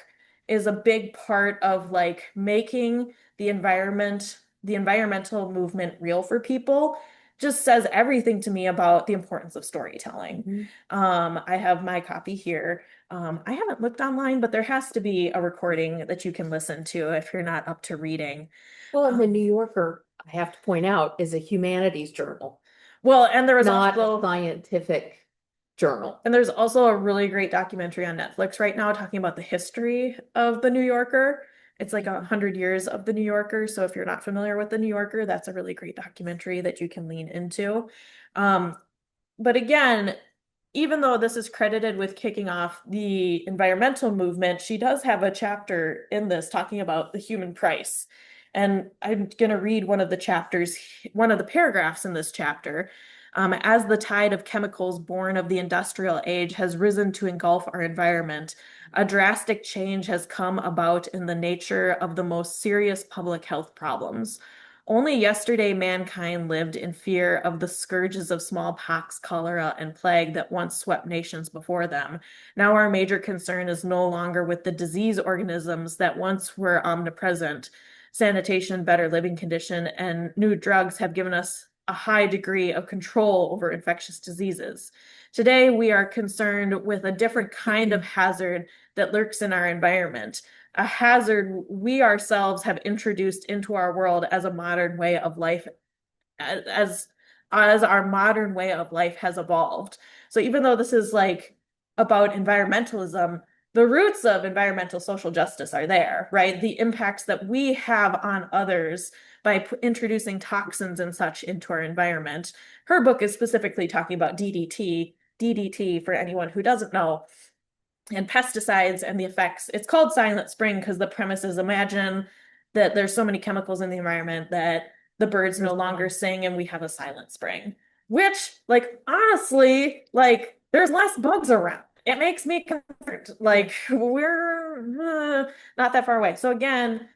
A: is a big part of like making the environmental movement real for people just says everything to me about the importance of storytelling.
B: Mhm.
A: I have my copy here. I haven't looked online, but there has to be a recording that you can listen to if you're not up to reading.
B: Well, and the
A: Um,
B: New Yorker, I have to point out, is a humanities journal,
A: well, and there was
B: not a
A: also
B: scientific journal.
A: and there's also a really great documentary on Netflix right now talking about the history of the New Yorker. It's like 100 years of the New Yorker. So if you're not familiar with the New Yorker, that's a really great documentary that you can lean into. Um, but again, even though this is credited with kicking off the environmental movement, she does have a chapter in this talking about the human price. And I'm going to read one of the paragraphs in this chapter. As the tide of chemicals born of the industrial age has risen to engulf our environment, a drastic change has come about in the nature of the most serious public health problems. Only yesterday, mankind lived in fear of the scourges of smallpox, cholera, and plague that once swept nations before them. Now, our major concern is no longer with the disease organisms that once were omnipresent. Sanitation, better living condition, and new drugs have given us a high degree of control over infectious diseases. Today, we are concerned with a different kind of hazard that lurks in our environment, a hazard we ourselves have introduced into our world as a modern way of life, as as our modern way of life has evolved. So even though this is like about environmentalism, the roots of environmental social justice are there, right? The impacts that we have on others by introducing toxins and such into our environment. Her book is specifically talking about DDT. DDT, for anyone who doesn't know, and pesticides and the effects. It's called Silent Spring because the premise is, imagine that there's so many chemicals in the environment that the birds no
B: There's
A: longer
B: one.
A: sing and we have a silent spring. Which, like, honestly, like, there's less bugs around. It makes me concerned. Like, we're not that far away. So again,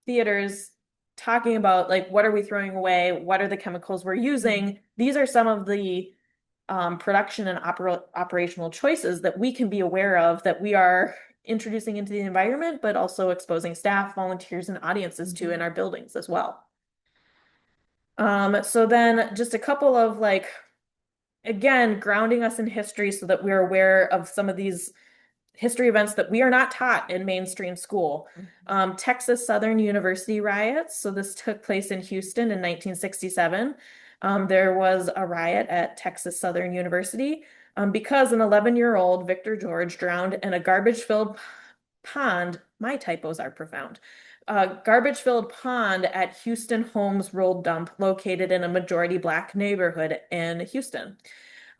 A: theaters talking about, like, what are we throwing away? What are the chemicals we're using? These are some of the production and operational choices that we can be aware of that we are introducing into the environment, but also exposing staff, volunteers, and audiences to in our buildings as well. So then just a couple of, like, again, grounding us in history so that we're aware of some of these history events that we are not taught in mainstream school. Texas Southern University riots. So this took place in Houston in 1967. There was a riot at Texas Southern University because an 11-year-old Victor George drowned in a garbage-filled pond. My typos are profound. Garbage-filled pond at Houston Holmes Road Dump, located in a majority Black neighborhood in Houston.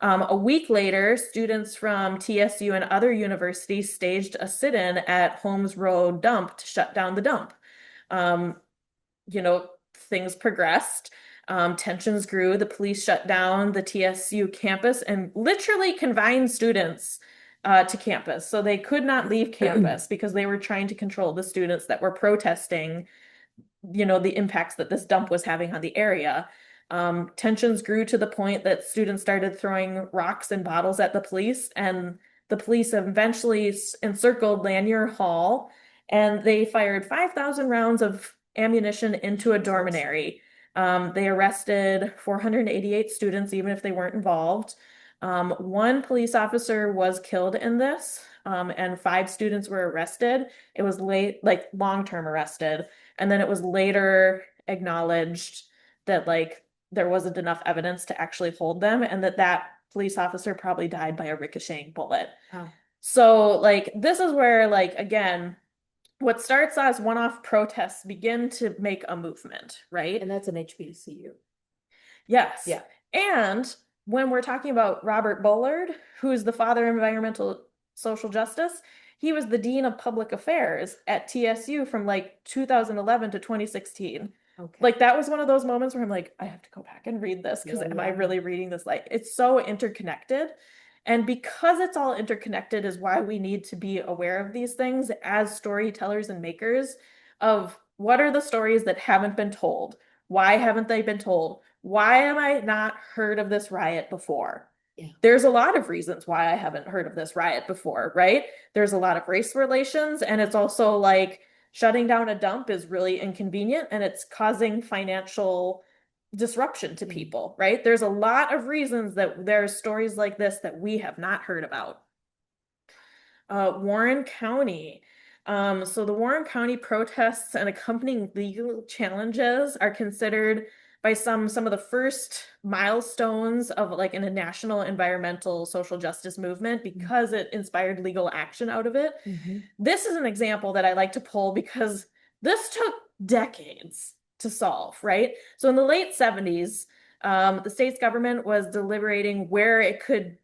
A: A week later, students from TSU and other universities staged a sit-in at Holmes Road Dump to shut down the dump. Um, Things progressed. Tensions grew. The police shut down the TSU campus and literally confined students to campus. So they could not leave campus because they were trying to control the students that were protesting, the impacts that this dump was having on the area. Tensions grew to the point that students started throwing rocks and bottles at the police, and the police eventually encircled Lanier Hall, and they fired 5,000 rounds of ammunition into a dormitory. They arrested 488 students, even if they weren't involved. One police officer was killed in this, and 5 students were arrested. It was like long-term arrested. And then it was later acknowledged that there wasn't enough evidence to actually hold them, and that police officer probably died by a ricocheting bullet.
B: Oh.
A: So this is where again, what starts as one-off protests begin to make a movement, right?
B: And that's an HBCU.
A: Yes.
B: Yeah.
A: And when we're talking about Robert Bullard, who is the father of environmental social justice, he was the dean of public affairs at TSU from 2011 to 2016.
B: Okay.
A: That was one of those moments where I'm like, I have to go back and read this because
B: Yeah,
A: am I
B: yeah.
A: really reading this? It's so interconnected. And because it's all interconnected is why we need to be aware of these things as storytellers and makers of what are the stories that haven't been told? Why haven't they been told? Why have I not heard of this riot before?
B: Yeah.
A: There's a lot of reasons why I haven't heard of this riot before, right? There's a lot of race relations, and it's also shutting down a dump is really inconvenient and it's causing financial disruption to people, right? There's a lot of reasons that there's stories like this that we have not heard about. Warren County. So the Warren County protests and accompanying legal challenges are considered by some of the first milestones of in a national environmental social justice movement because it inspired legal action out of it. This is an example that I like to pull because this took decades to solve, right? So in the late 70s, the state's government was deliberating where it could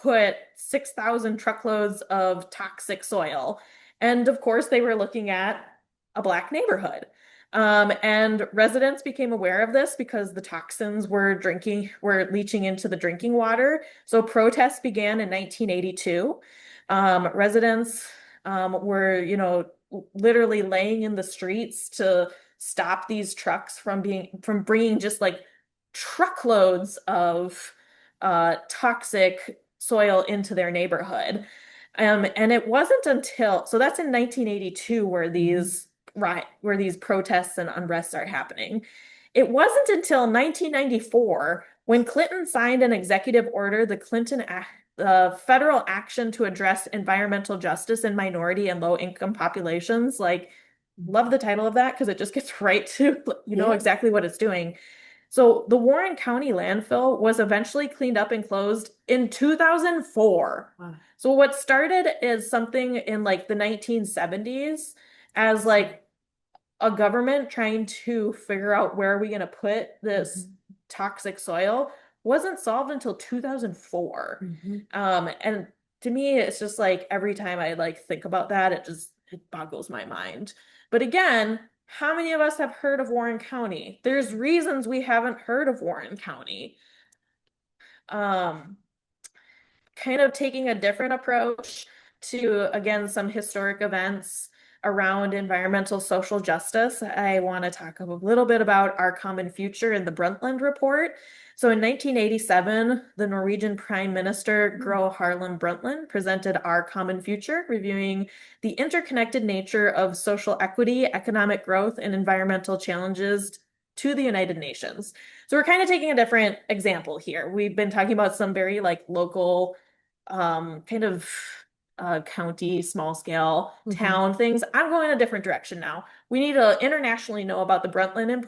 A: put 6,000 truckloads of toxic soil. And of course, they were looking at a Black neighborhood. And residents became aware of this because the toxins were leaching into the drinking water. So protests began in 1982. Residents were, literally laying in the streets to stop these trucks from bringing just truckloads of toxic soil into their neighborhood. And it wasn't until, so that's in 1982 where these protests and unrests are happening. It wasn't until 1994 when Clinton signed an executive order, the Federal Action to Address Environmental Justice in Minority and Low-Income Populations. Love the title of that because it just gets right to, exactly what it's doing. So the Warren County landfill was eventually cleaned up and closed in 2004.
B: Wow.
A: So what started as something in the 1970s as a government trying to figure out where are we going to put this toxic soil wasn't solved until 2004. And to me, it's just every time I think about that, it boggles my mind. But again, how many of us have heard of Warren County? There's reasons we haven't heard of Warren County. Kind of taking a different approach to, again, some historic events around environmental social justice. I want to talk a little bit about Our Common Future in the Brundtland Report. So in 1987, the Norwegian Prime Minister Gro Harlem Brundtland presented Our Common Future, reviewing the interconnected nature of social equity, economic growth, and environmental challenges to the United Nations. So we're kind of taking a different example here. We've been talking about some very local kind of county, small scale town things. I'm going a different direction now. We need to internationally know about the Brundtland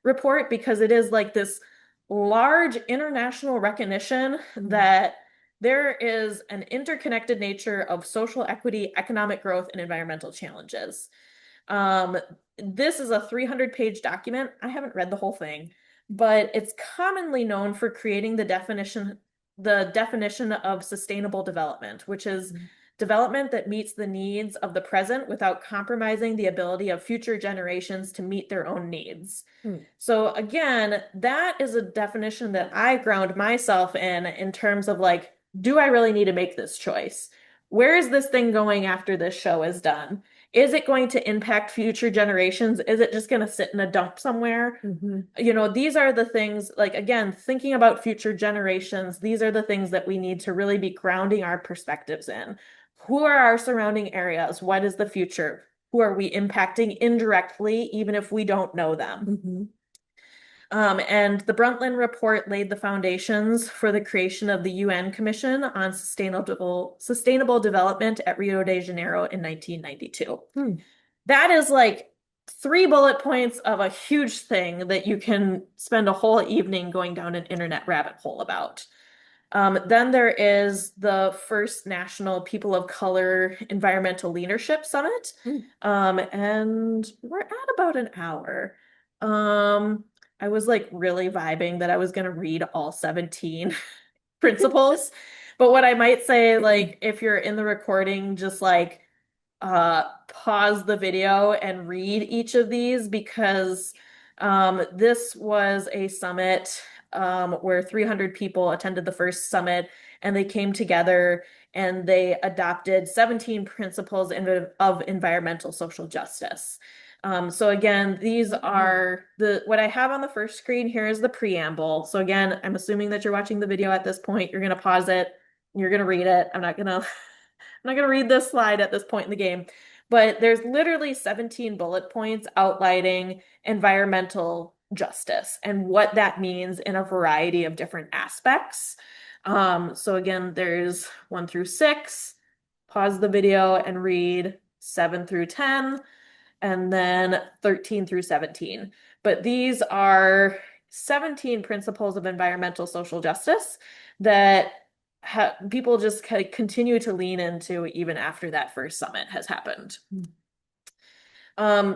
A: report because it is this large international recognition that there is an interconnected nature of social equity, economic growth, and environmental challenges. Um, this is a 300-page document. I haven't read the whole thing, but it's commonly known for creating the definition of sustainable development, which is development that meets the needs of the present without compromising the ability of future generations to meet their own needs. So again, that is a definition that I ground myself in terms of like, do I really need to make this choice? Where is this thing going after this show is done? Is it going to impact future generations? Is it just going to sit in a dump somewhere? You know, these are the things, like, again, thinking about future generations, these are the things that we need to really be grounding our perspectives in. Who are our surrounding areas? What is the future? Who are we impacting indirectly, even if we don't know them? And the Brundtland Report laid the foundations for the creation of the UN Commission on Sustainable Development at Rio de Janeiro in 1992. That is like 3 bullet points of a huge thing that you can spend a whole evening going down an internet rabbit hole about. Then there is the first National People of Color Environmental Leadership Summit. And we're at about an hour. I was like really vibing that I was going to read all 17 principles. But what I might say, like, if you're in the recording, just like pause the video and read each of these because this was a summit where 300 people attended the first summit and they came together and they adopted 17 principles of environmental social justice. So again, these are what I have on the first screen here is the preamble. So again, I'm assuming that you're watching the video at this point. You're going to pause it. You're going to read it. I'm not going to read this slide at this point in the game, but there's literally 17 bullet points outlining environmental justice and what that means in a variety of different aspects. So again, there's 1 through 6, pause the video and read 7 through 10, and then 13 through 17. But these are 17 principles of environmental social justice that people just continue to lean into even after that first summit has happened.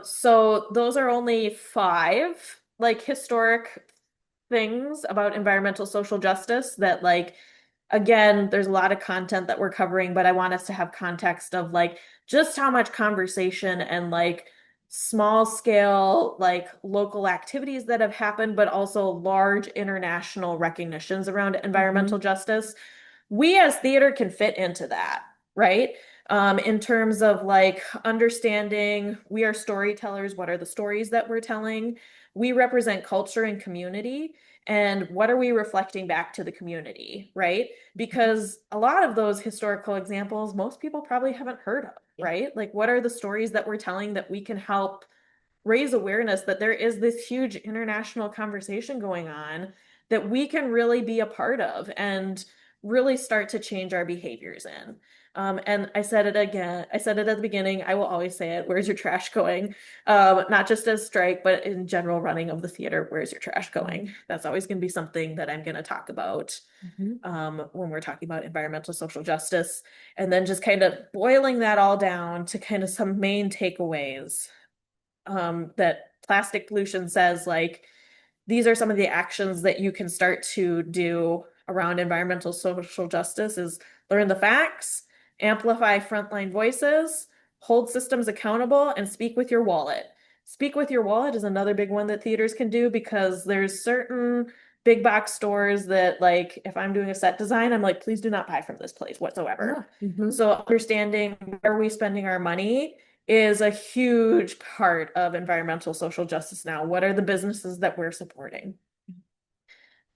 A: So those are only 5 like historic things about environmental social justice that like again, there's a lot of content that we're covering, but I want us to have context of like just how much conversation and like small scale, like local activities that have happened, but also large international recognitions around environmental justice. We as theater can fit into that, right? In terms of like understanding we are storytellers, what are the stories that we're telling? We represent culture and community. And what are we reflecting back to the community, right? Because a lot of those historical examples, most people probably haven't heard of, right? Like, what are the stories that we're telling that we can help raise awareness that there is this huge international conversation going on that we can really be a part of and really start to change our behaviors in. And I said it again, I said it at the beginning, I will always say it, where's your trash going? Not just as strike, but in general running of the theater, where's your trash going? That's always going to be something that I'm going to talk about when we're talking about environmental social justice. And then just kind of boiling that all down to kind of some main takeaways that plastic pollution says, like, these are some of the actions that you can start to do around environmental social justice is learn the facts, amplify frontline voices, hold systems accountable, and speak with your wallet. Speak with your wallet is another big one that theaters can do because there's certain big box stores that, like, if I'm doing a set design, I'm like, please do not buy from this place whatsoever. So understanding where are we spending our money is a huge part of environmental social justice now. What are the businesses that we're supporting?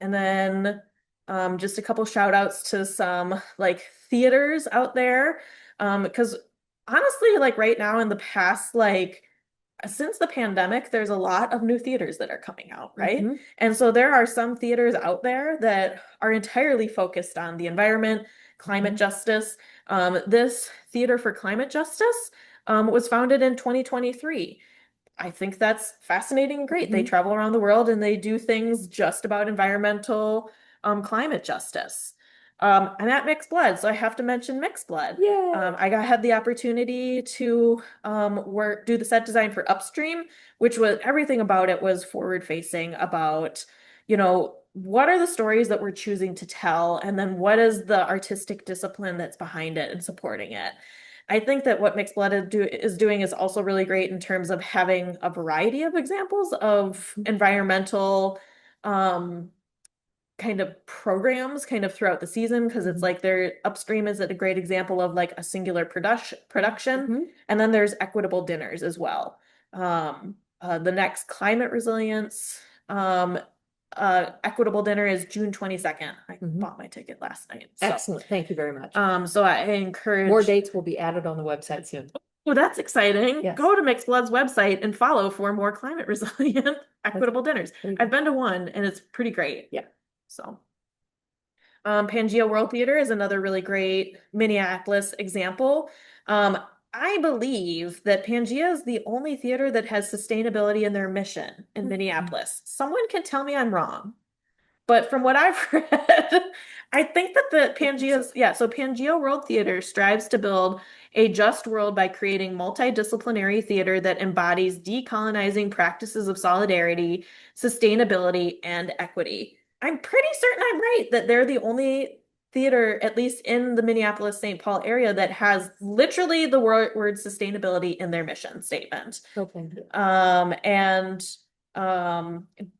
A: And then just a couple shout outs to some like theaters out there. Because honestly, like right now in the past, like since the pandemic, there's a lot of new theaters that are coming out, right? And so there are some theaters out there that are entirely focused on the environment, climate justice. This Theater for Climate Justice was founded in 2023. I think that's fascinating and great. They
B: Mhm.
A: travel around the world and they do things just about environmental climate justice. I'm at Mixed Blood, so I have to mention Mixed Blood.
B: Yay.
A: Had the opportunity to do the set design for Upstream, which was everything about it was forward facing about, what are the stories that we're choosing to tell, and then what is the artistic discipline that's behind it and supporting it. I think that what Mixed Blood is doing is also really great in terms of having a variety of examples of environmental um, kind of programs kind of throughout the season because it's
B: Mhm.
A: like their Upstream is a great example of like a singular production,
B: Mhm.
A: and then there's equitable dinners as well. The next climate resilience equitable dinner is June 22nd. I
B: Mhm.
A: bought my ticket last night.
B: Excellent. Thank you very much.
A: So I
B: More
A: encourage.
B: dates will be added on the website soon.
A: Oh, that's exciting.
B: Yes.
A: Go to Mixed Blood's website and follow for more climate resilient,
B: That's
A: equitable dinners.
B: very
A: I've
B: good.
A: been to one and it's pretty great.
B: Yeah.
A: So, Pangea World Theater is another really great Minneapolis example. Um, I believe that Pangea is the only theater that has sustainability in their mission in
B: Mhm.
A: Minneapolis. Someone can tell me I'm wrong. But from what I've read, I think that the
B: I think so.
A: so Pangea World Theater strives to build a just world by creating multidisciplinary theater that embodies decolonizing practices of solidarity, sustainability, and equity. I'm pretty certain I'm right that they're the only theater, at least in the Minneapolis-St. Paul area, that has literally the word sustainability in their mission statement.
B: Okay.
A: And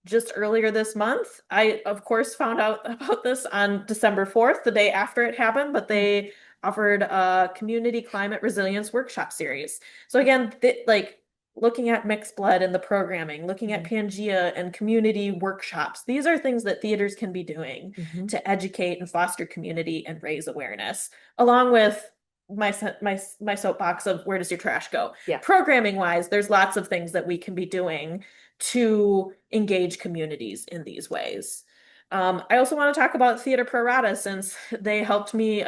A: just earlier this month, I of course found out about this on December 4th, the day after it happened, but they offered a community climate resilience workshop series. So again, like looking at Mixed Blood and the programming, looking at
B: Mhm.
A: Pangea and community workshops, these are things that theaters can be doing
B: Mhm.
A: to educate and foster community and raise awareness, along with my soapbox of where does your trash go?
B: Yeah.
A: Programming wise, there's lots of things that we can be doing to engage communities in these ways. I also want to talk about Theater Pro Rata since they helped me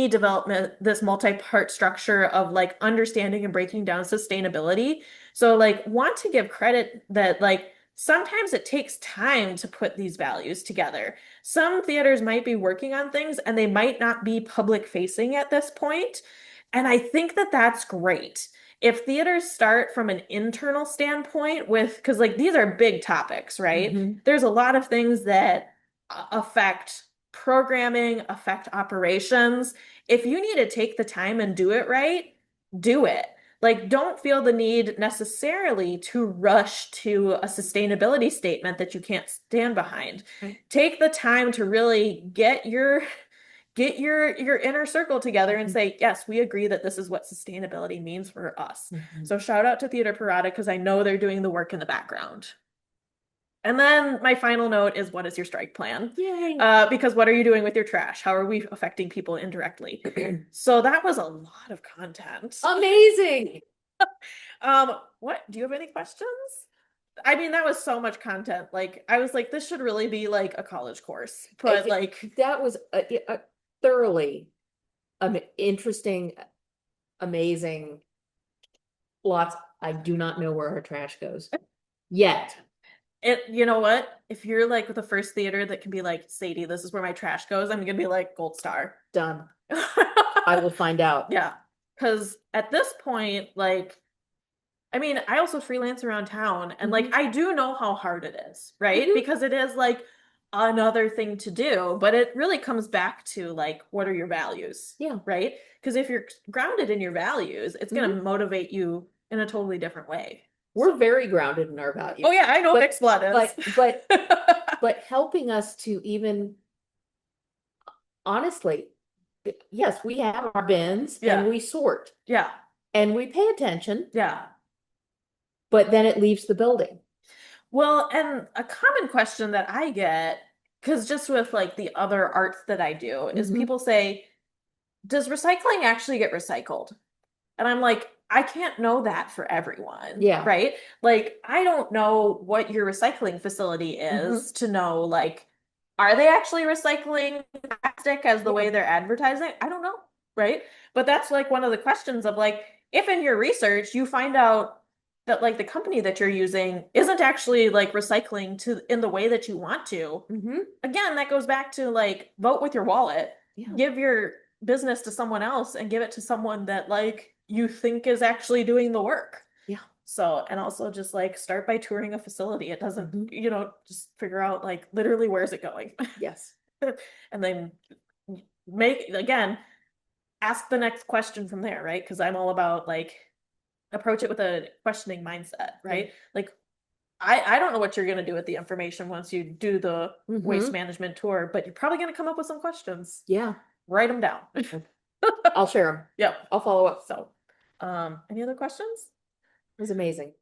A: develop this multi-part structure of like understanding and breaking down sustainability. So like want to give credit that like sometimes it takes time to put these values together. Some theaters might be working on things and they might not be public facing at this point. And I think that that's great. If theaters start from an internal standpoint because like these are big topics, right?
B: Mhm.
A: There's a lot of things that affect programming, affect operations. If you need to take the time and do it right, do it. Like, don't feel the need necessarily to rush to a sustainability statement that you can't stand behind.
B: Right.
A: Take the time to really get your inner circle together and
B: Mhm.
A: say, yes, we agree that this is what sustainability means for us.
B: Mhm.
A: So shout out to Theater Parada because I know they're doing the work in the background. And then my final note is what is your strike plan?
B: Yay.
A: Because what are you doing with your trash? How are we affecting people indirectly? So that was a lot of content.
B: Amazing.
A: What do you have any questions? I mean, that was so much content. Like, I was like, this should really be like a college course, but like,
B: That was a thoroughly interesting, amazing. Lots. I do not know where our trash goes yet.
A: you know what? If you're like the first theater that can be like, Sadie, this is where my trash goes, I'm gonna be like, gold star.
B: Done. I will find out.
A: Yeah. Because at this point, like, I mean, I also freelance around town and like
B: Mhm.
A: I do know how hard it is, right?
B: Mhm.
A: Because it is like another thing to do, but it really comes back to like what are your values,
B: Yeah.
A: right? Because if you're grounded in your values, it's going
B: Mhm.
A: to motivate you in a totally different way.
B: We're very grounded in our values.
A: Oh yeah, I know
B: But
A: Mixed Blood is.
B: but helping us to even honestly, yes, we have our bins
A: Yeah.
B: and we sort
A: Yeah.
B: and we pay attention,
A: Yeah.
B: but then it leaves the building.
A: Well, and a common question that I get, because just with like the other arts that I do, is
B: Mhm.
A: people say, does recycling actually get recycled? And I'm like, I can't know that for everyone,
B: Yeah.
A: right? Like, I don't know what your recycling facility
B: Mhm.
A: is to know, like, are they actually recycling plastic as the
B: Yeah.
A: way they're advertising? I don't know, right? But that's like one of the questions of like, if in your research you find out that like the company that you're using isn't actually like recycling to in the way that you want to,
B: Mm-hmm.
A: again, that goes back to like vote with your wallet.
B: Yeah.
A: Give your business to someone else and give it to someone that like you think is actually doing the work.
B: Yeah.
A: So, and also just like start by touring a facility. It doesn't,
B: Mhm.
A: just figure out like literally where's it going.
B: Yes.
A: And then make, again, ask the next question from there, right? Because I'm all about like approach it with a questioning mindset, right? Like I don't know what you're gonna do with the information once you do the waste
B: Mm-hmm.
A: management tour, but you're probably gonna come up with some questions.
B: Yeah.
A: Write them down.
B: I'll share them.
A: Yep.
B: I'll follow up.
A: So, any other questions?
B: It was amazing.